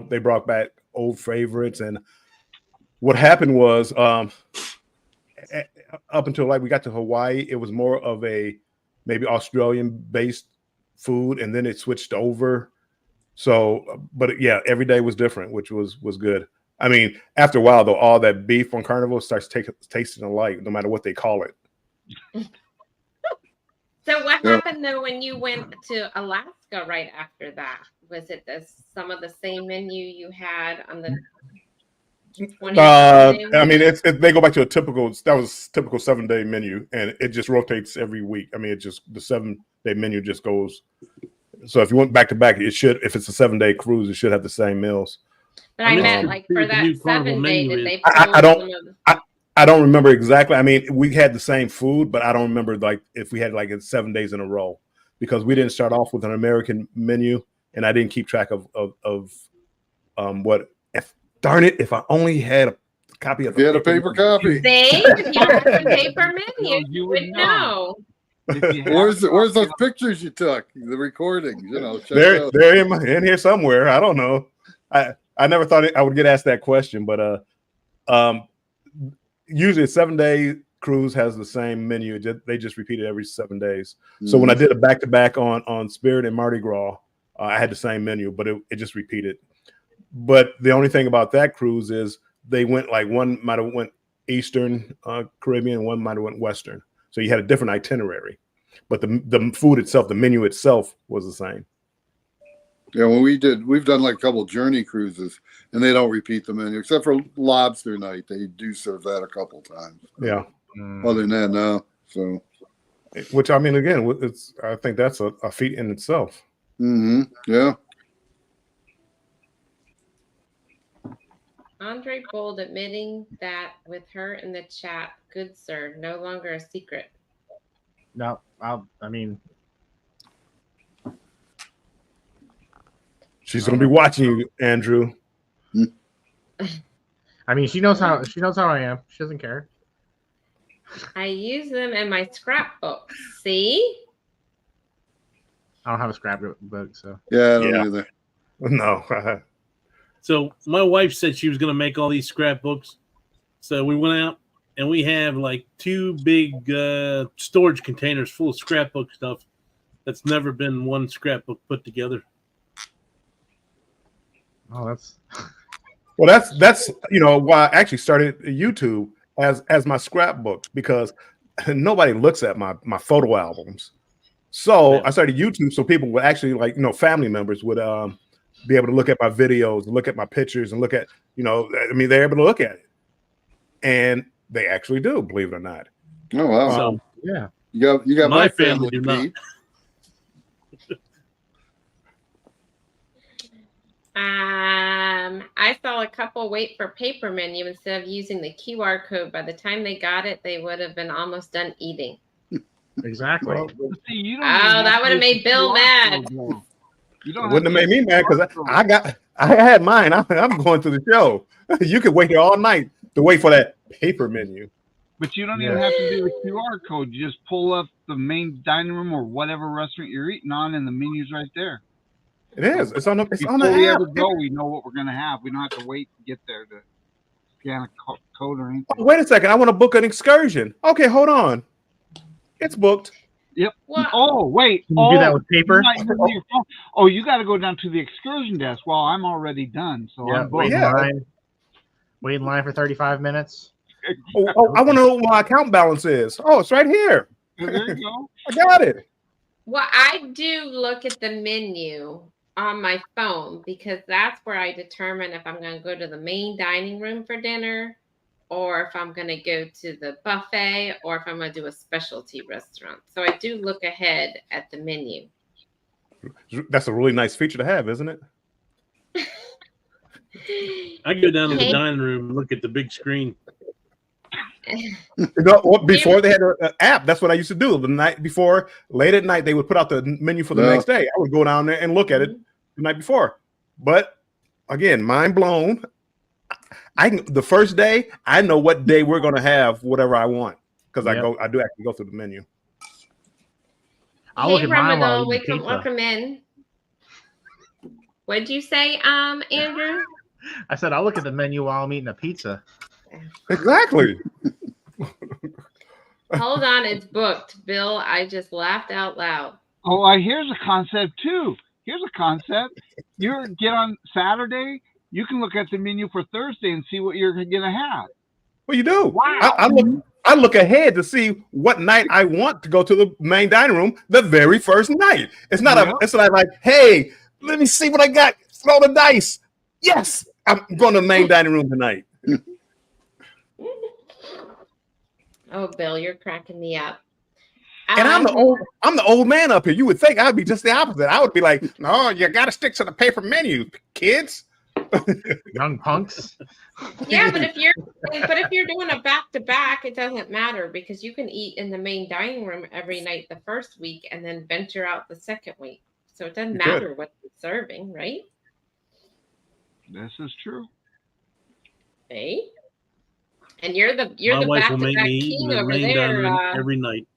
they brought back old favorites, and what happened was up until we got to Hawaii, it was more of a maybe Australian-based food, and then it switched over. So, but yeah, every day was different, which was good. I mean, after a while, though, all that beef on Carnival starts tasting alike, no matter what they call it. So what happened, though, when you went to Alaska right after that? Was it some of the same menu you had on the 20th? I mean, they go back to a typical 7-day menu, and it just rotates every week. I mean, the 7-day menu just goes. So if you went back to back, it should. If it's a 7-day cruise, it should have the same meals. But I meant for that 7 day, did they? I don't remember exactly. I mean, we had the same food, but I don't remember if we had it 7 days in a row, because we didn't start off with an American menu, and I didn't keep track of what. Darn it! If I only had a copy of. If you had a paper copy. See, if you had the paper menu, you would know. Where's those pictures you took? The recordings, They're in here somewhere. I don't know. I never thought I would get asked that question, but usually a 7-day cruise has the same menu. They just repeat it every 7 days. So when I did a back-to-back on Spirit and Mardi Gras, I had the same menu, but it just repeated. But the only thing about that cruise is they went one might have went Eastern Caribbean, one might have went Western. So you had a different itinerary, but the food itself, the menu itself, was the same. Yeah, when we've done a couple of journey cruises, and they don't repeat the menu except for lobster night. They do serve that a couple times. Yeah. Other than that, no. So, which I mean, again, I think that's a feat in itself. Yeah. Andre Bold admitting that with her in the chat, good sir, no longer a secret. No, I mean, she's going to be watching you, Andrew. I mean, she knows how I am. She doesn't care. I use them in my scrapbook. See? I don't have a scrapbook, so yeah, I don't either. No. So my wife said she was going to make all these scrapbooks. So we went out and we have 2 big storage containers full of scrapbook stuff. That's never been one scrapbook put together. Oh, that's why I actually started YouTube as my scrapbook, because nobody looks at my photo albums. So I started YouTube so people would actually family members would be able to look at my videos, look at my pictures, and look at they're able to look at it, and they actually do, believe it or not. Oh wow! So, yeah, you got my family do not. I saw a couple wait for paper menu instead of using the QR code. By the time they got it, they would have been almost done eating. Exactly. Well, see, you don't that would have made Bill mad. You don't wouldn't have made me mad because I had mine. I'm going to the show. You could wait here all night to wait for that paper menu. But you don't even have to do the QR code. You just pull up the main dining room or whatever restaurant you're eating on, and the menu's right there. It is. It's on the. It's Before on the we app. ever go, we know what we're gonna have. We don't have to wait to get there to scan a code or anything. Oh, wait a second. I want to book an excursion. Okay, hold on. It's booked. Yep. What? Oh, wait. Can you do that with paper? Oh, you got to go down to the excursion desk. Well, I'm already done, so I'm booked. Wait in line for 35 minutes. Oh, I want to know what my account balance is. Oh, it's right here. There you go. I got it. Well, I do look at the menu on my phone because that's where I determine if I'm going to go to the main dining room for dinner or if I'm going to go to the buffet or if I'm going to do a specialty restaurant. So I do look ahead at the menu. That's a really nice feature to have, isn't it? I go down to the dining room and look at the big screen. Before they had an app, that's what I used to do. The night before, late at night, they would put out the menu for the next day. I would go down there and look at it the night before. But again, mind blown. The first day, I know what day we're going to have whatever I want because I do actually go through the menu. I'll look at mine while we can look them in. What did you say, Andrew? I said I'll look at the menu while I'm eating a pizza. Exactly. Hold on, it's booked. Bill, I just laughed out loud. Oh, here's a concept too. Here's a concept. You get on Saturday, you can look at the menu for Thursday and see what you're gonna have. Well, you do. Wow. I look ahead to see what night I want to go to the main dining room the very first night. It's not it's not like, hey, let me see what I got. Throw the dice. Yes, I'm going to the main dining room tonight. Oh, Bill, you're cracking me up. And I'm the old man up here. You would think I'd be just the opposite. I would be like, no, you got to stick to the paper menu, kids. Young punks. Yeah, but if you're doing a back-to-back, it doesn't matter because you can eat in the main dining room every night the first week and then venture out the second week. So it doesn't matter what you're serving, right? This is true. Hey, and you're the My wife back will to make back me eat in king the over main dining room there. every night.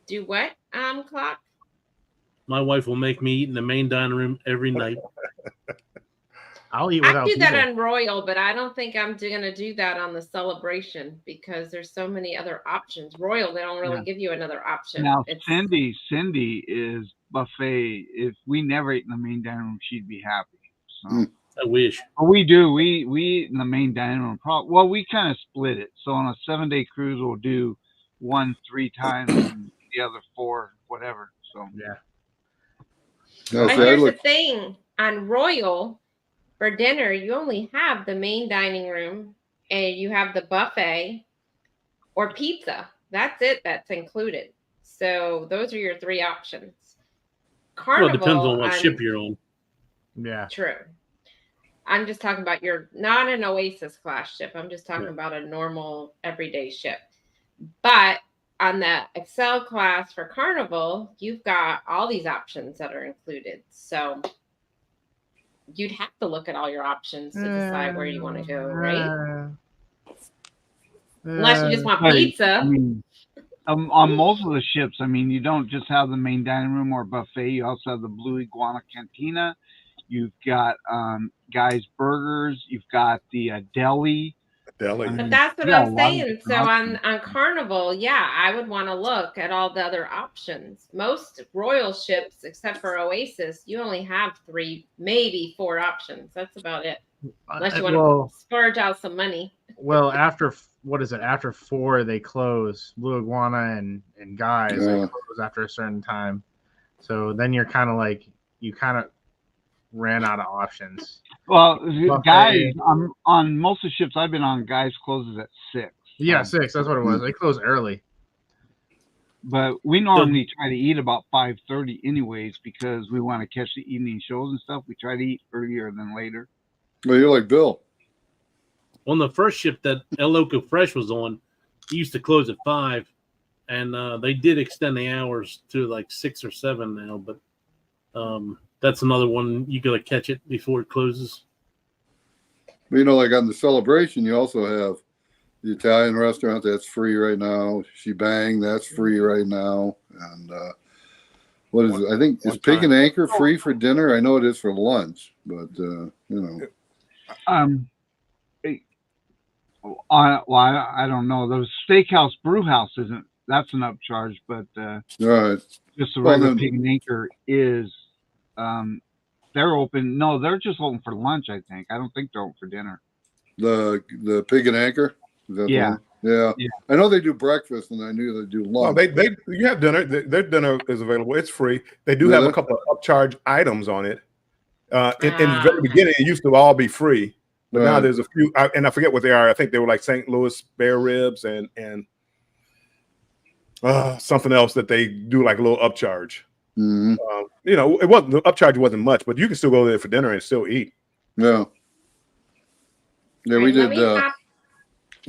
Do what, Clock? My wife will make me eat in the main dining room every night. I'll eat without I do people. that on Royal, but I don't think I'm going to do that on the Celebration because there's so many other options. Royal, they don't really give you another option. Now, Cindy is buffet. If we never ate in the main dining room, she'd be happy. So I wish. But we do. We eat in the main dining room. Well, we kind of split it. So on a 7-day cruise, we'll do 1 3 times and the other 4, whatever. So yeah. But here's the thing: on Royal, for dinner, you only have the main dining room, and you have the buffet or pizza. That's it. That's included. So those are your 3 options. Carnival. Well, it depends on what ship you're on. Yeah. True. I'm just talking about not an Oasis class ship. I'm just talking about a normal everyday ship. But on the Excel class for Carnival, you've got all these options that are included. So you'd have to look at all your options to decide where you want to go, right? Unless you just want pizza. I mean, on most of the ships, I mean, you don't just have the main dining room or buffet. You also have the Blue Iguana Cantina. You've got Guy's Burgers. You've got the deli. But that's what I'm saying. So on Carnival, I would want to look at all the other options. Most Royal ships, except for Oasis, you only have 3, maybe 4 options. That's about it. Unless you want to splurge out some money. Well, after 4, they close. Blue Iguana and Guys, they close after a certain time. So then you're kind of like, you kind of ran out of options. Well, Guys, on most of the ships I've been on, Guys closes at 6. Yeah, 6. That's what it was. They close early. But we normally try to eat about 5:30 anyways because we want to catch the evening shows and stuff. We try to eat earlier than later. Well, you're like Bill. On the first ship that El Loco Fresh was on, he used to close at 5, and they did extend the hours to like 6 or 7 now. But that's another one you got to catch it before it closes. But, like on the Celebration, you also have the Italian restaurant that's free right now. Shebang, that's free right now. And what is it? I think is Pig and Anchor free for dinner? I know it is for lunch, but I don't know. Those Steakhouse Brewhouse isn't. That's an upcharge, but right. Just the regular Pig and Anchor is. They're open. No, they're just open for lunch. I think. I don't think they're open for dinner. The Pig and Anchor. Yeah. Yeah. I know they do breakfast, and I knew they do lunch. Well, you have dinner. Their dinner is available. It's free. They do have a couple of upcharge items on it. In the very beginning, it used to all be free, but now there's a few, and I forget what they are. I think they were like St. Louis spare ribs and something else that they do like a little upcharge. Mm-hmm. It wasn't the upcharge wasn't much, but you can still go there for dinner and still eat. Yeah. Yeah, we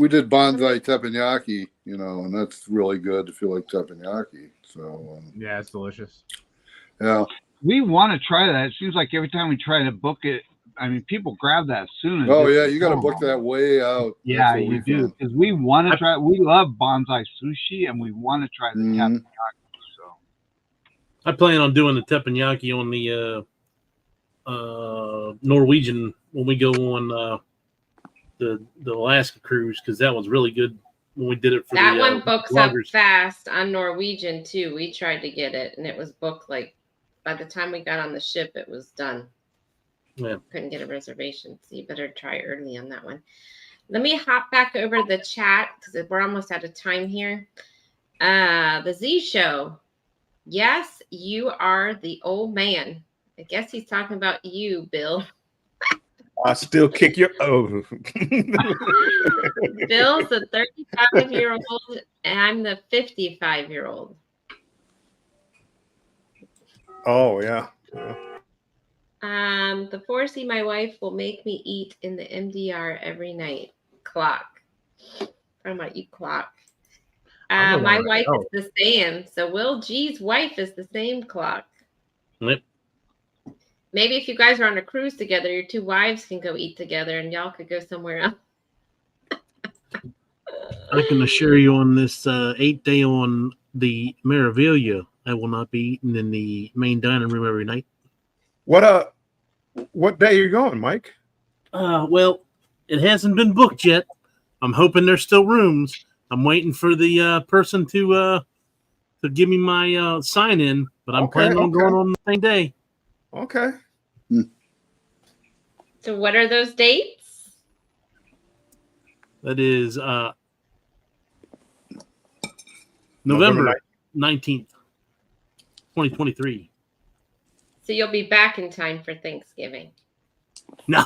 did bonsai teppanyaki, and that's really good if you like teppanyaki. So yeah, it's delicious. Yeah, we want to try that. It seems like every time we try to book it, I mean, people grab that as soon as. Oh yeah, you got to book that way out. Yeah, you do because we want to try. We love bonsai sushi, and we want to try the teppanyaki. So I plan on doing the teppanyaki on the Norwegian when we go on the Alaska cruise, because that was really good when we did it for that one books up fast on Norwegian too. We tried to get it and it was booked like by the time we got on the ship it was done. Yeah, couldn't get a reservation, so you better try early on that one. Let me hop back over the chat because we're almost out of time here. The Z Show, yes, you are the old man. I guess he's talking about you, Bill. I still kick your Bill's the 35-year-old, and I'm the 55-year-old. Oh yeah. The 4C, my wife will make me eat in the MDR every night. Clock. Talking about you, Clock. My wife is the same. So Will G's wife is the same, Clock. Yep. Maybe if you guys are on a cruise together, your two wives can go eat together and y'all could go somewhere else. I can assure you on this 8th day on the Meraviglia, I will not be eating in the main dining room every night. What day are you going, Mike? Well, it hasn't been booked yet. I'm hoping there's still rooms. I'm waiting for the person to give me my sign in, but I'm planning on going on the same day. Okay. So what are those dates? That is November 19th, 2023. So you'll be back in time for Thanksgiving. No.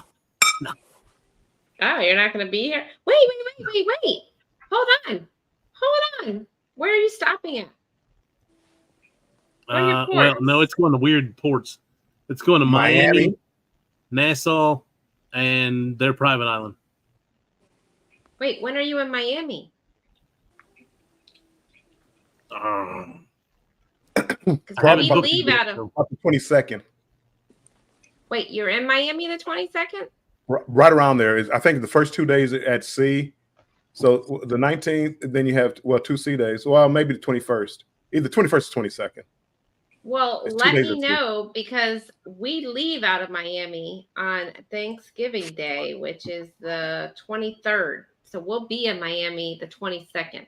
Oh, you're not going to be here? Wait. Hold on. Where are you stopping at? Well, no, it's going to weird ports. It's going to Miami, Nassau, and their private island. Wait, when are you in Miami? Probably we leave out of the 22nd. Wait, you're in Miami the 22nd? Right around there. I think the first 2 days at sea. So the 19th, then you have 2 sea days. Well, maybe the 21st. Either 21st or 22nd. Well, let me know because we leave out of Miami on Thanksgiving Day, which is the 23rd. So we'll be in Miami the 22nd.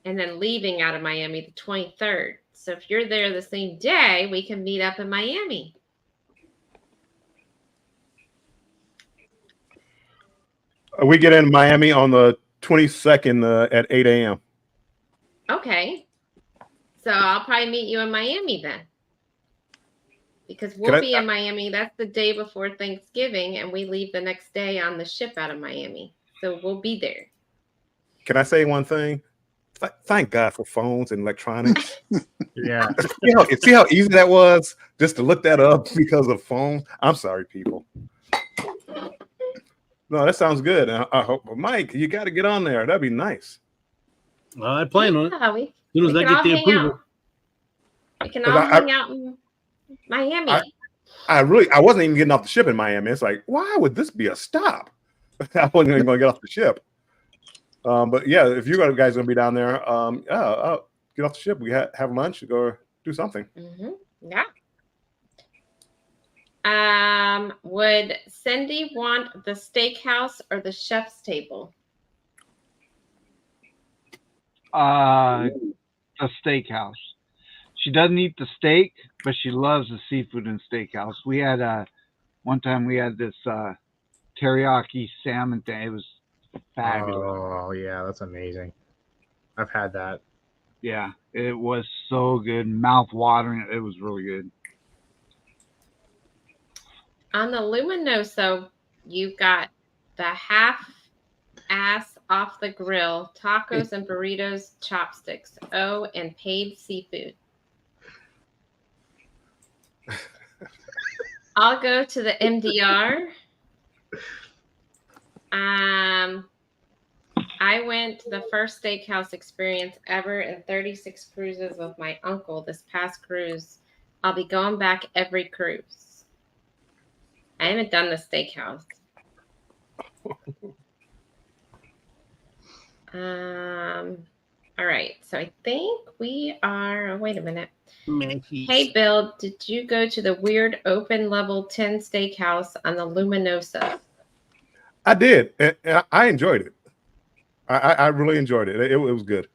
And then leaving out of Miami the 23rd. So if you're there the same day, we can meet up in Miami. We get in Miami on the 22nd at 8 a.m. Okay. So I'll probably meet you in Miami then. Because we'll be in Miami. That's the day before Thanksgiving, and we leave the next day on the ship out of Miami. So we'll be there. Can I say one thing? Thank God for phones and electronics. Yeah. See how easy that was just to look that up because of phones. I'm sorry, people. No, that sounds good. I hope, Mike, you got to get on there. That'd be nice. I plan on it. Yeah, As soon as I get the approval. We can all hang out in Miami. I wasn't even getting off the ship in Miami. It's like, why would this be a stop? I wasn't even going to get off the ship. But yeah, if you guys are going to be down there, get off the ship. We have lunch or do something. Mm-hmm. Yeah. Would Cindy want the steakhouse or the chef's table? A steakhouse. She doesn't eat the steak, but she loves the seafood in steakhouse. We had one time we had this teriyaki salmon thing. It was fabulous. Oh yeah, that's amazing. I've had that. Yeah, it was so good, mouth watering. It was really good. On the Luminoso, you've got the half-ass off the grill, tacos and burritos, chopsticks, and paid seafood. I'll go to the MDR. I went to the first steakhouse experience ever in 36 cruises with my uncle this past cruise. I'll be going back every cruise. I haven't done the steakhouse. All right. So I think we are. Wait a minute. Hey, Bill, did you go to the weird open level 10 steakhouse on the Luminosa? I did. And I enjoyed it. I really enjoyed it. It was good.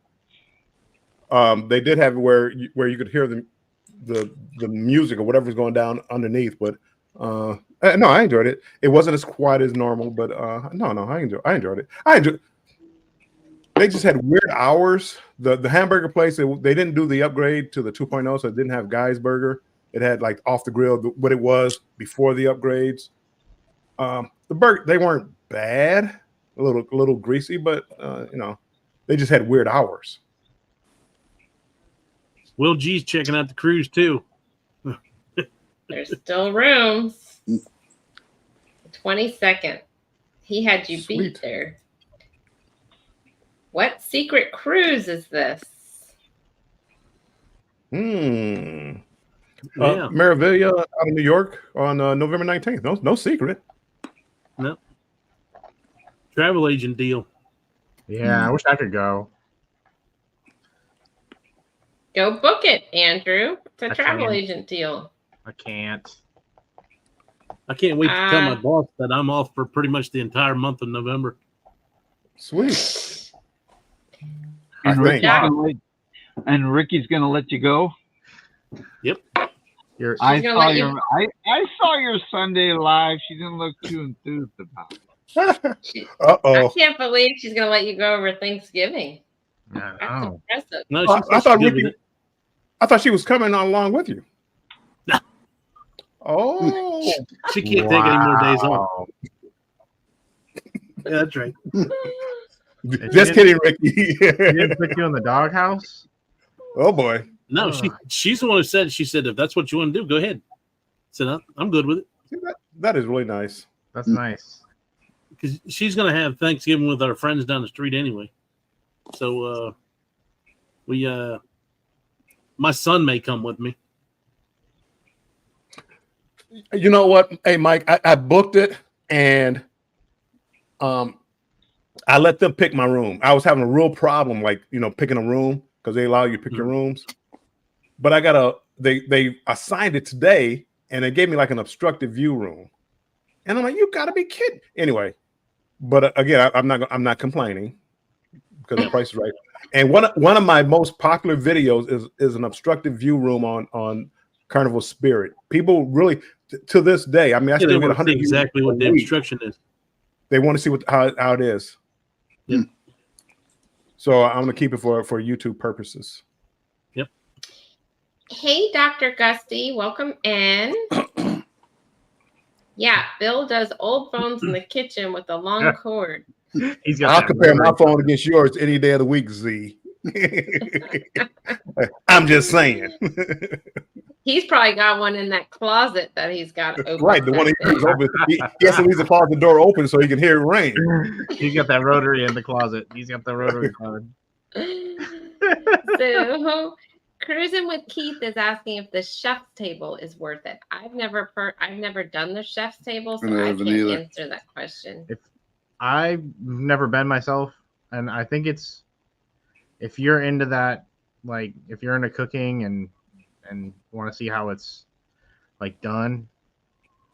They did have it where you could hear the music or whatever's going down underneath, but no, I enjoyed it. It wasn't as quiet as normal, but no, I enjoyed it. They just had weird hours. The hamburger place, they didn't do the upgrade to the 2.0, so it didn't have Guy's Burger. It had like off the grill what it was before the upgrades. The burger, they weren't bad, a little greasy, but they just had weird hours. Will G's checking out the cruise too. There's still rooms. 22nd. He had you beat there. What secret cruise is this? Yeah. Maravilla out of New York on November 19th. No secret. No. Travel agent deal. Yeah, I wish I could go. Go book it, Andrew. It's a travel agent deal. I can't. I can't wait to tell my boss that I'm off for pretty much the entire month of November. Sweet. And Ricky's gonna let you go. Yep. I saw your Sunday live. She didn't look too enthused about it. I can't believe she's gonna let you go over Thanksgiving. That's impressive. No, I thought she was coming along with you. Oh, she can't take any more days off. Yeah, that's right. Just kidding, Ricky. She didn't put you in the doghouse? Oh boy. No, she's the one who said. She said, if that's what you want to do, go ahead. I said, I'm good with it. That is really nice. That's nice. Because she's going to have Thanksgiving with our friends down the street anyway. So my son may come with me. You know what? Hey, Mike, I booked it and I let them pick my room. I was having a real problem, picking a room because they allow you to pick your rooms. But they assigned it today and they gave me like an obstructive view room. And I'm like, you gotta be kidding. Anyway, but again, I'm not complaining because the price is right. And one of my most popular videos is an obstructive view room on Carnival Spirit. People really to this day, I mean, I still get 100 exactly what the obstruction is. They want to see how it is. Yep. So I'm gonna keep it for YouTube purposes. Yep. Hey, Dr. Gusty, welcome in. Yeah, Bill does old phones in the kitchen with a long cord. I'll compare my phone against yours any day of the week, Z. I'm just saying. He's probably got one in that closet that he's got open. Right, the one he keeps open. He has to leave the closet door open so he can hear it rain. He's got that rotary in the closet. He's got the rotary closet. So, Cruising with Keith is asking if the chef's table is worth it. I've never done the chef's table, so I can't answer that question. I've never been myself, and I think it's if you're into that, like if you're into cooking and want to see how it's like done,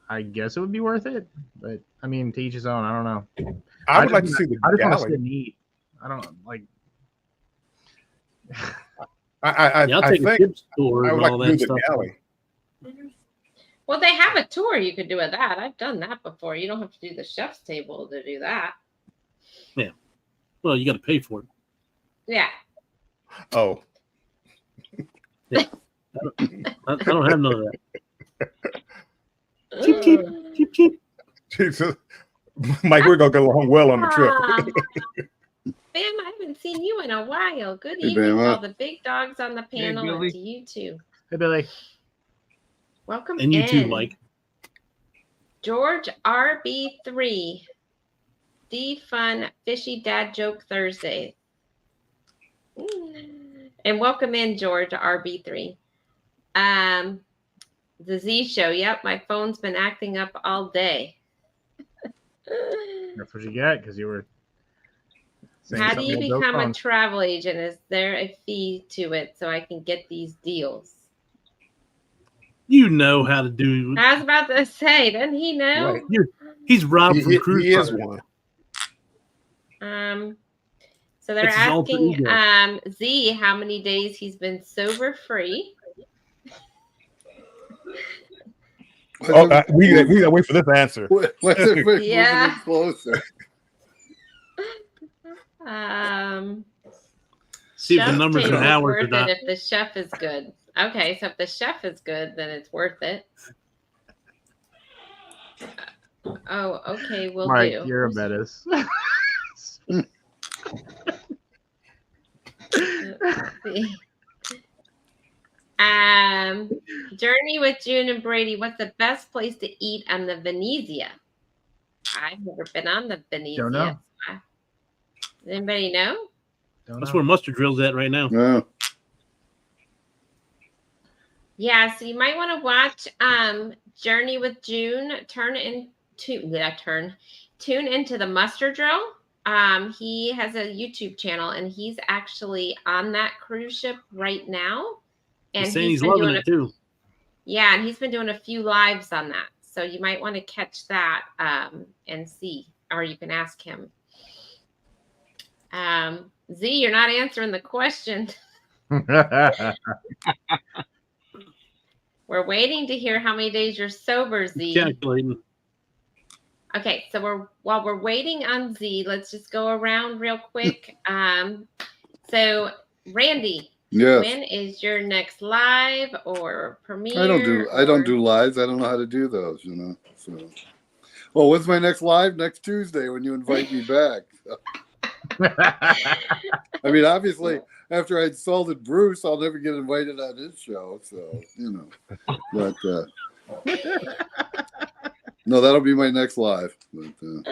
I guess it would be worth it. But I mean, to each his own. I don't know. I would like to see the I just want to galley. sit and eat. I don't like. I'll take a chip tour and all that stuff. Well, they have a tour you could do of that. I've done that before. You don't have to do the chef's table to do that. Yeah. Well, you got to pay for it. Yeah. Oh. Yeah. I don't have none of that. Cheap. Jesus. Mike, we're going to go along well on the trip. Bam, I haven't seen you in a while. Good evening to all the big dogs on the panel and to you too. Hey, Billy. Welcome and you in. too, Mike. George RB3. The Fun Fishy Dad Joke Thursday. And welcome in, George RB3. The Z Show. Yep, my phone's been acting up all day. That's what you get because you were. How do you become a travel agent? Is there a fee to it so I can get these deals? You know how to do. I was about to say, doesn't he know? Right. He's Rob from Cruise. He is one. So they're asking Z how many days he's been sober free. Oh, we gotta wait for this answer. Yeah. Closer. See if the numbers in hours or not. If the chef is good. Okay, so if the chef is good, then it's worth it. Oh, okay, we'll Mike, do. you're a menace. Journey with June and Brady. What's the best place to eat on the Venezia? I've never been on the Venezia. Don't know. Does anybody know? That's where Mustard Drill's at right now. Yeah. Yeah, so you might want to watch Journey with June. Tune into the Mustard Drill. He has a YouTube channel, and he's actually on that cruise ship right now. And he's saying he's loving it too. Yeah, and he's been doing a few lives on that. So you might want to catch that and see, or you can ask him. Z, you're not answering the question. We're waiting to hear how many days you're sober, Z. Calculating. Okay, so while we're waiting on Z, let's just go around real quick. So Randy, yes. When is your next live or premiere? I don't do lives. I don't know how to do those, you know. So, well, when's my next live? Next Tuesday when you invite me back. I mean, obviously, after I insulted Bruce, I'll never get invited on his show. So, you know, but no, that'll be my next live. But, so,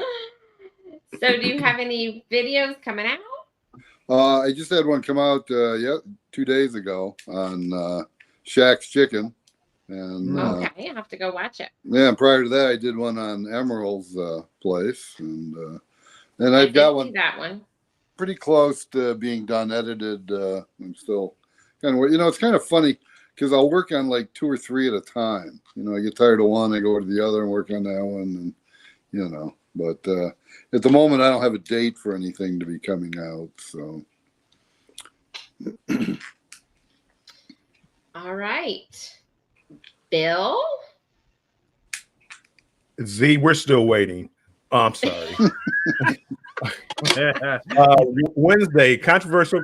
do you have any videos coming out? I just had one come out 2 days ago on Shaq's Chicken. And okay, I'll have to go watch it. Yeah, and prior to that, I did one on Emerald's place, and I've got one pretty close to being done, edited. I'm still kind of, you know, it's kind of funny because I'll work on like 2 or 3 at a time. You know, I get tired of one, I go to the other and work on that one, and you know. But at the moment, I don't have a date for anything to be coming out. So. All right. Bill? Z, we're still waiting. Oh, I'm sorry. Wednesday, controversial.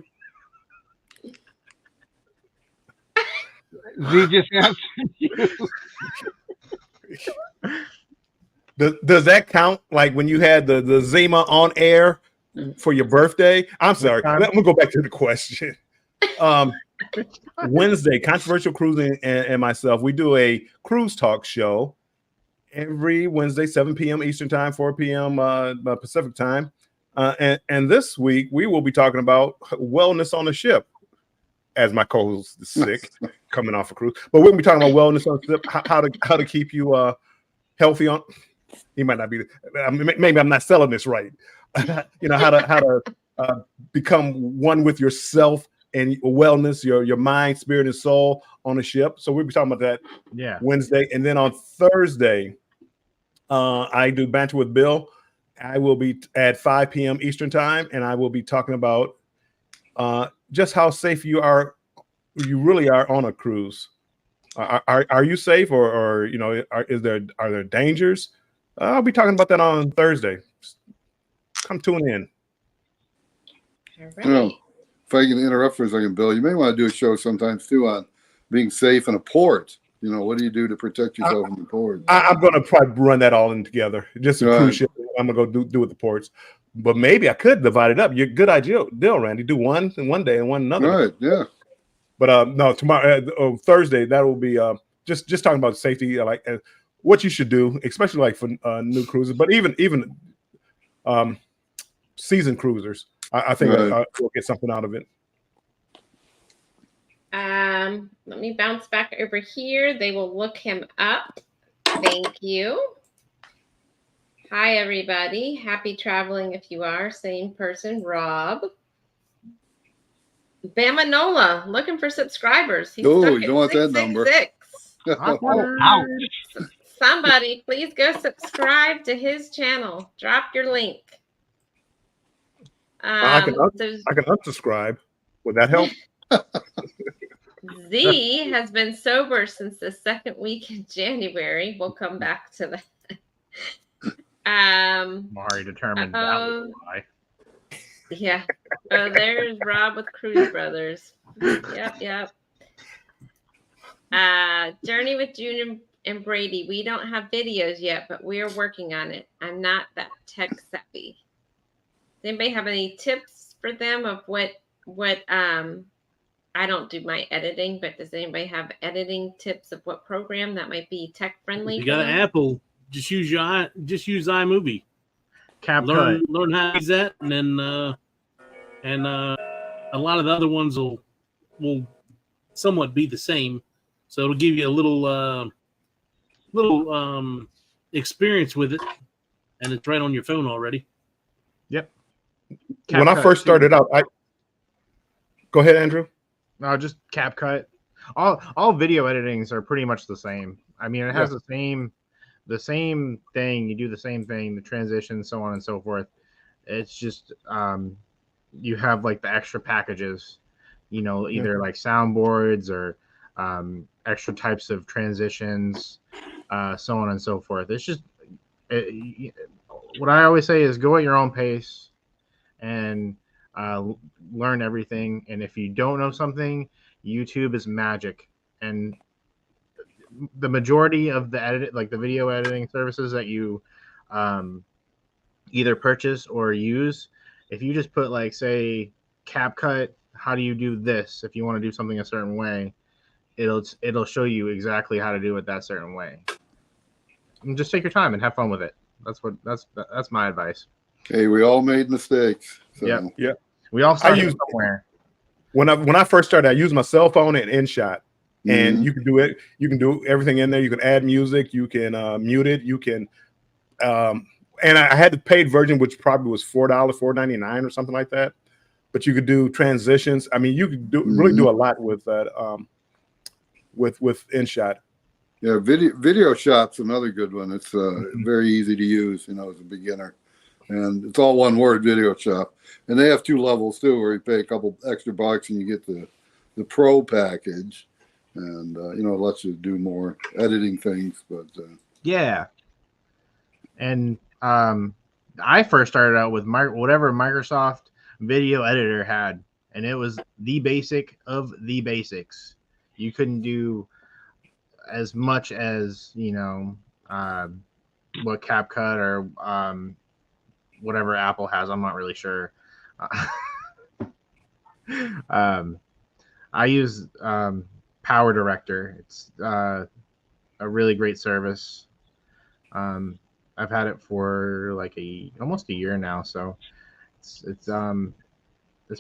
Z just answered you. Does that count? Like when you had the Zima on air for your birthday. I'm sorry. I'm gonna go back to the question. Wednesday, Controversial Cruising and myself, we do a cruise talk show every Wednesday, 7 p.m. Eastern time, 4 p.m. Pacific time. And this week we will be talking about wellness on the ship, as my co-host is sick, coming off a cruise. But we'll be talking about wellness on the ship, how to keep you healthy on. He might not be. Maybe I'm not selling this right. You know, how to become one with yourself and wellness, your mind, spirit, and soul on the ship. So we'll be talking about that Wednesday. And then on Thursday, I do Banter with Bill. I will be at 5 p.m. Eastern time, and I will be talking about just how safe you really are on a cruise. Are you safe, or you know, are there dangers? I'll be talking about that on Thursday. Come tune in. All right. You know, if I can interrupt for a second, Bill, you may want to do a show sometimes too on being safe in a port. You know, what do you do to protect yourself in the port? I'm going to probably run that all in together. Just a cruise ship. I'm going to go do with the ports. But maybe I could divide it up. You're good idea, Randy. Do one day and one another. Right, yeah. But no, tomorrow, Thursday, that will be just talking about safety, like what you should do, especially like for new cruisers, but even seasoned cruisers. I think we'll get something out of it. Let me bounce back over here. They will look him up. Thank you. Hi, everybody. Happy traveling if you are. Same person, Rob. Bamanola, looking for subscribers. He's you don't want that number. Somebody, please go subscribe to his channel. Drop your link. I can unsubscribe. Would that help? Z has been sober since the second week in January. We'll come back to that. Mari determined that was a lie. Yeah. Oh, there's Rob with Cruise Brothers. Yep. Journey with June and Brady. We don't have videos yet, but we are working on it. I'm not that tech savvy. Does anybody have any tips for them of what I don't do my editing, but does anybody have editing tips of what program that might be tech friendly? You got an Apple, just use iMovie. Learn how to use that, and then a lot of the other ones will somewhat be the same. So it'll give you a little experience with it, and it's right on your phone already. Yep. When I first started out, go ahead, Andrew. No, just CapCut. All video editings are pretty much the same. I mean, it has the same thing. You do the same thing, the transitions, so on and so forth. It's just you have like the extra packages, you know, either like soundboards or extra types of transitions, so on and so forth. It's just what I always say is go at your own pace and learn everything. And if you don't know something, YouTube is magic. And the majority of the video editing services that you either purchase or use, if you just put like, say, CapCut, how do you do this? If you want to do something a certain way, it'll show you exactly how to do it that certain way. And just take your time and have fun with it. That's my advice. Hey, we all made mistakes. So. Yeah. We all started somewhere. When I first started, I used my cell phone and InShot, and you can do it. You can do everything in there. You can add music. You can mute it. You can, and I had the paid version, which probably was $4.99 or something like that. But you could do transitions. I mean, you could really do a lot with that. With InShot. Yeah, Video Shop's another good one. It's very easy to use, you know, as a beginner. And it's all one word, Video Shop. And they have 2 levels too, where you pay a couple extra bucks and you get the pro package. And, you know, it lets you do more editing things. But yeah. And I first started out with whatever Microsoft video editor had. And it was the basic of the basics. You couldn't do as much as, you know, what CapCut or whatever Apple has. I'm not really sure. I use Power Director. It's a really great service. I've had it for like almost a year now, so it's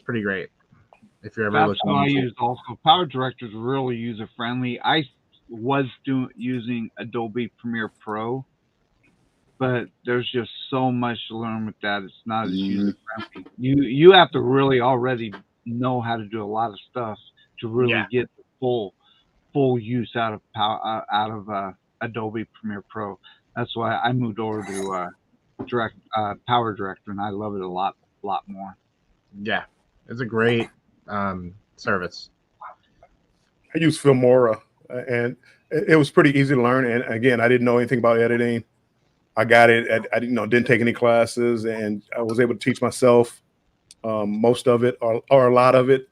pretty great. If you're ever That's looking, what I use also. Power Director is really user friendly. I was using Adobe Premiere Pro, but there's just so much to learn with that. It's not as user friendly. You have to really already know how to do a lot of stuff to really get the full use out of Adobe Premiere Pro. That's why I moved over to Power Director, and I love it a lot more. Yeah, it's a great service. I use Filmora, and it was pretty easy to learn. And again, I didn't know anything about editing. I got it. I didn't take any classes, and I was able to teach myself most of it or a lot of it.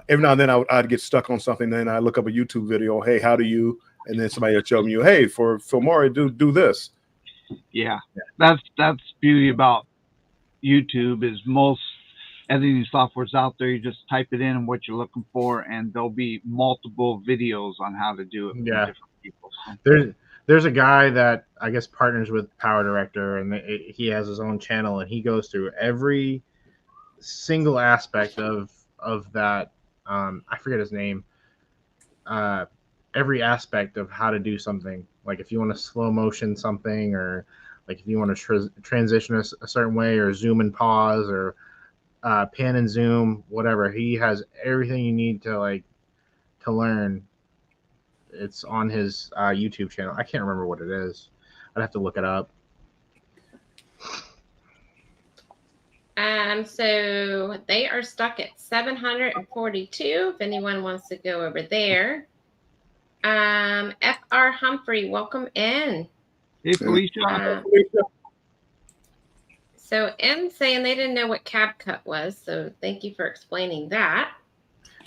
Every now and then I'd get stuck on something, then I look up a YouTube video. Hey, how do you? And then somebody would show me, hey, for Filmora, do this. Yeah, that's beauty about YouTube is most editing softwares out there. You just type it in and what you're looking for, and there'll be multiple videos on how to do it from different people. So. There's a guy that I guess partners with Power Director, and he has his own channel, and he goes through every single aspect of that. I forget his name. Every aspect of how to do something. Like if you want to slow motion something, or like if you want to transition a certain way, or zoom and pause, or pan and zoom, whatever. He has everything you need to learn. It's on his YouTube channel. I can't remember what it is. I'd have to look it up. So they are stuck at 742. If anyone wants to go over there. F.R. Humphrey, welcome in. Hey, Felicia. So M saying they didn't know what CapCut was, so thank you for explaining that.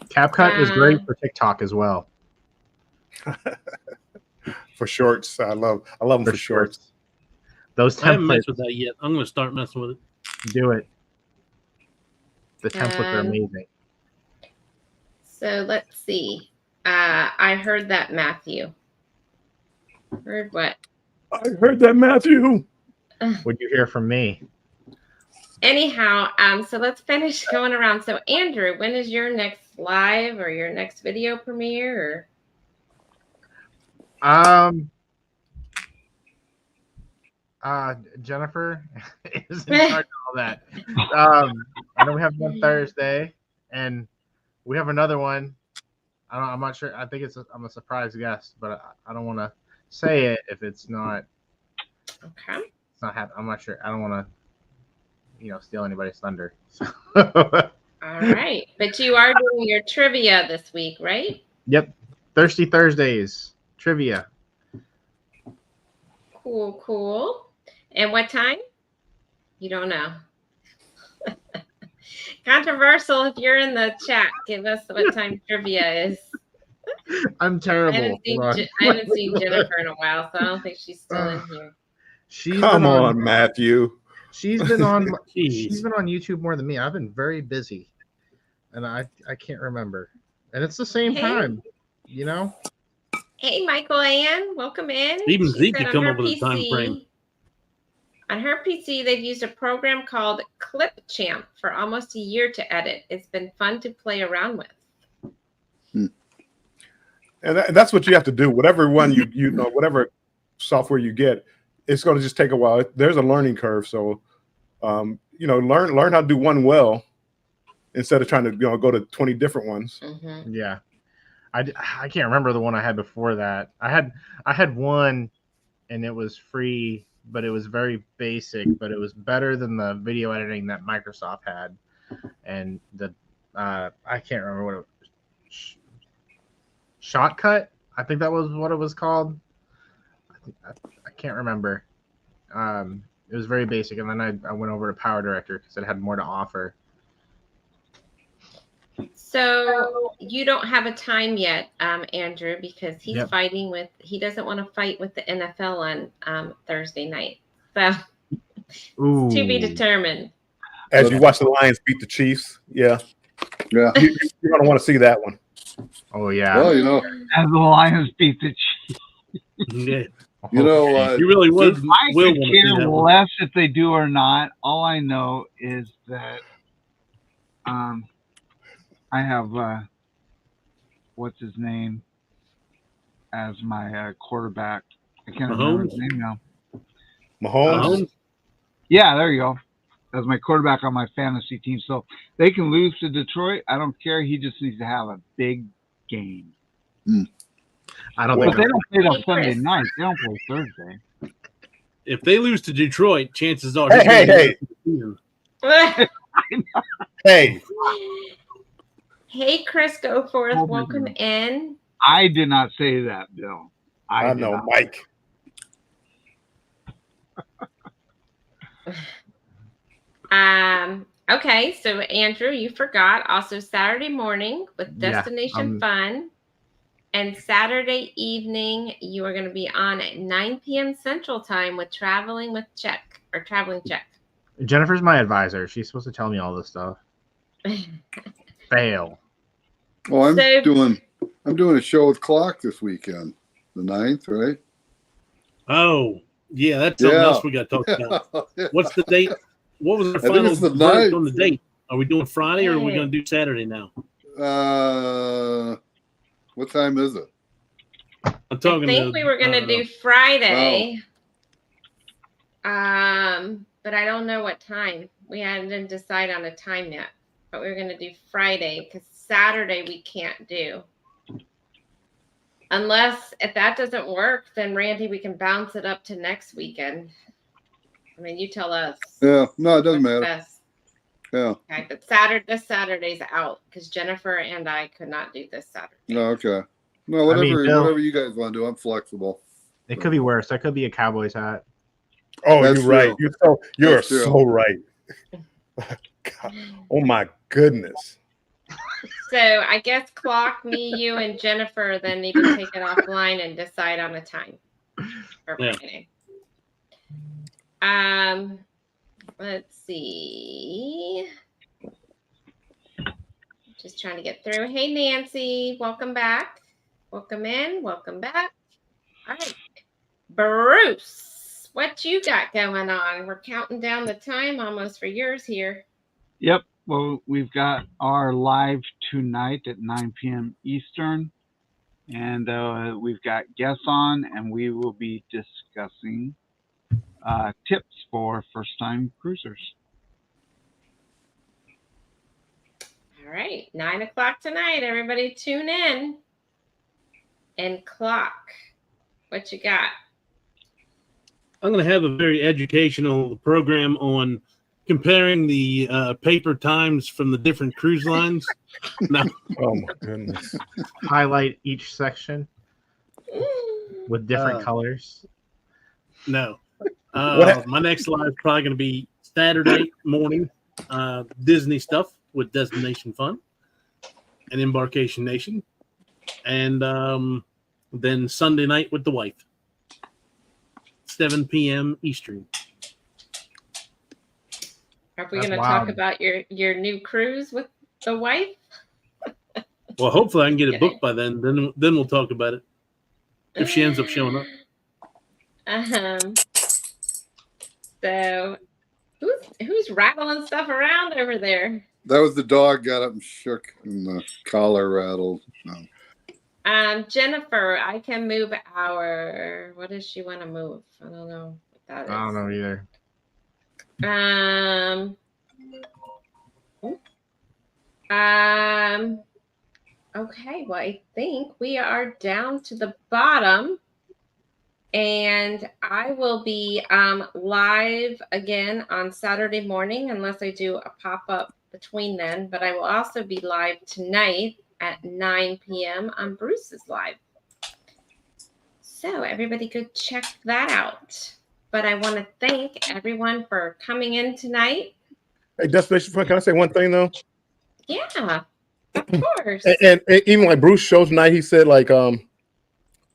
CapCut is great for TikTok as well. For shorts, I love them for shorts. Those templates. I haven't messed with that yet. I'm going to start messing with it. Do it. The templates are amazing. So let's see. I heard that, Matthew. Heard what? I heard that, Matthew. What'd you hear from me? Anyhow, so let's finish going around. So Andrew, when is your next live or your next video premiere? Jennifer is in charge of all that. I know we have one Thursday, and we have another one. I'm not sure. I think I'm a surprise guest, but I don't want to say it if it's not. Okay. It's not happening. I'm not sure. I don't want to, steal anybody's thunder. All right, but you are doing your trivia this week, right? Yep. Thirsty Thursdays trivia. Cool. And what time? You don't know. Controversial. If you're in the chat, give us what time trivia is. I'm terrible. I haven't seen Jennifer in a while, so I don't think she's still in here. Come on, Matthew. She's been on. She's been on YouTube more than me. I've been very busy, and I can't remember. And it's the same time, Hey, Michael Ann, welcome in. Even Zeke can come up with a time frame. On her PC, they've used a program called ClipChamp for almost a year to edit. It's been fun to play around with. And that's what you have to do. Whatever one whatever software you get, it's going to just take a while. There's a learning curve, so learn how to do one well instead of trying to go to 20 different ones. Mm-hmm. Yeah, I can't remember the one I had before that. I had one, and it was free, but it was very basic, but it was better than the video editing that Microsoft had. And I can't remember what it was. Shotcut? I think that was what it was called. I can't remember. It was very basic, and then I went over to Power Director because it had more to offer. So you don't have a time yet, Andrew, because he's fighting with. He doesn't want to fight with the NFL on Thursday night. So Ooh. To be determined. As you watch the Lions beat the Chiefs, yeah. You're gonna want to see that one. Oh yeah. Well, As the Lions beat the Chiefs. Yeah. You really would. I could care less if they do or not. All I know is that I have what's his name as my quarterback. I can't remember his name now. Mahomes? Yeah, there you go. As my quarterback on my fantasy team. So they can lose to Detroit. I don't care. He just needs to have a big game. I don't think they don't play on Sunday night. They don't play Thursday. If they lose to Detroit, chances are Hey. Hey, Chris Goforth, welcome in. I did not say that, Bill. I know, Mike. Okay, so Andrew, you forgot also Saturday morning with Destination Fun, and Saturday evening you are going to be on at 9 p.m. Central Time with Traveling Check. Jennifer's my advisor. She's supposed to tell me all this stuff. Fail. Oh, I'm doing a show with Clock this weekend, the 9th, right? Oh, yeah, that's something else we got to talk about. What's the date? What was the final verdict on the date? Are we doing Friday or are we going to do Saturday now? What time is it? I think we were going to do Friday. But I don't know what time. We didn't decide on a time yet. But we were going to do Friday because Saturday we can't do. Unless if that doesn't work, then Randy, we can bounce it up to next weekend. I mean, you tell us. Yeah, no, it doesn't matter. Best. Yeah. Okay, but this Saturday's out because Jennifer and I could not do this Saturday. No, okay. No, whatever you guys want to do, I'm flexible. It could be worse. That could be a Cowboys hat. Oh, you're right. You're so right. God. Oh my goodness. So I guess Clock, me, you, and Jennifer then need to take it offline and decide on a time for Friday. Let's see. Just trying to get through. Hey, Nancy, welcome back. Welcome in. Welcome back. All right, Bruce, what you got going on? We're counting down the time almost for yours here. Yep. Well, we've got our live tonight at 9 p.m. Eastern, and we've got guests on, and we will be discussing tips for first-time cruisers. All right, 9 o'clock tonight. Everybody tune in. And Clock, what you got? I'm going to have a very educational program on comparing the paper times from the different cruise lines. No. Oh my goodness. Highlight each section with different colors. No. My next live is probably going to be Saturday morning Disney stuff with Destination Fun and Embarkation Nation. And then Sunday night with the wife. 7 p.m. Eastern. Are we going to talk about your new cruise with the wife? Well, hopefully I can get it booked by then. Then we'll talk about it. If she ends up showing up. So who's rattling stuff around over there? That was the dog got up and shook and the collar rattled. No. Jennifer, I can move what does she want to move? I don't know what that is. I don't know either. Okay, well, I think we are down to the bottom, and I will be live again on Saturday morning unless I do a pop-up between then, but I will also be live tonight at 9 p.m. on Bruce's live. So everybody go check that out. But I want to thank everyone for coming in tonight. Hey, Destination Fun, can I say one thing though? Yeah, of course. And even like Bruce show tonight, he said like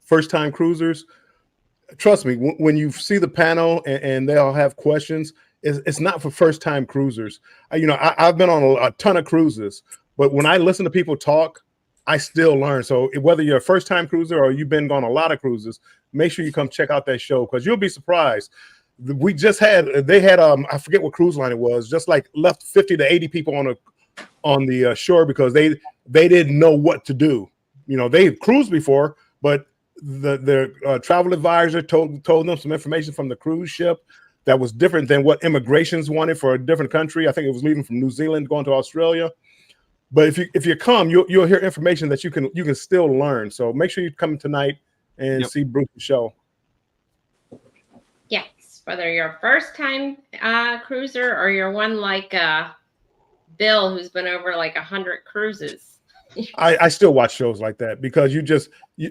first time cruisers. trust me, when you see the panel and they all have questions, it's not for first time cruisers. I've been on a ton of cruises, but when I listen to people talk, I still learn. So whether you're a first time cruiser or you've been on a lot of cruises, make sure you come check out that show because you'll be surprised. They had I forget what cruise line it was, just like left 50 to 80 people on the shore because they didn't know what to do. They've cruised before, but the travel advisor told them some information from the cruise ship that was different than what immigrations wanted for a different country. I think it was leaving from New Zealand going to Australia. But if you come, you'll hear information that you can still learn. So make sure you come tonight and see Bruce's show. Yes, whether you're a first time cruiser or you're one like Bill who's been over like 100 cruises. I still watch shows like that because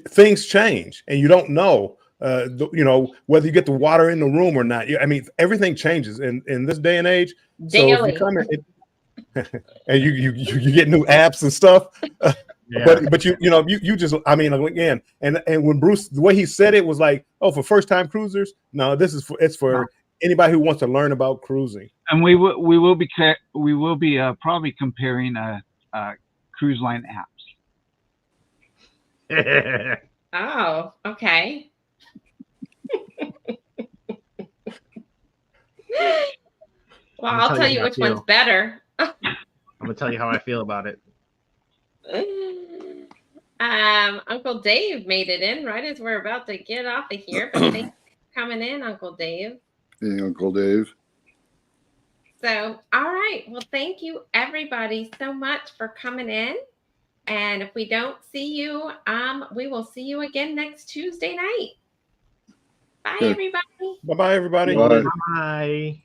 things change and you don't know, whether you get the water in the room or not. I mean, everything changes in this day and age. Daily. So if you come and you get new apps and stuff, but you just, I mean, again, and when Bruce, the way he said it was like, oh, for first time cruisers. No, it's for anybody who wants to learn about cruising. And we will be probably comparing cruise line Yeah. Oh, okay. Well, I'll tell you which one's better. I'm gonna tell you how I feel about it. Uncle Dave made it in right as we're about to get off of here. But thanks for coming in, Uncle Dave. Hey, Uncle Dave. So, all right. Well, thank you everybody so much for coming in. And if we don't see you, we will see you again next Tuesday night. Bye, everybody. Bye-bye, everybody. Bye. Bye.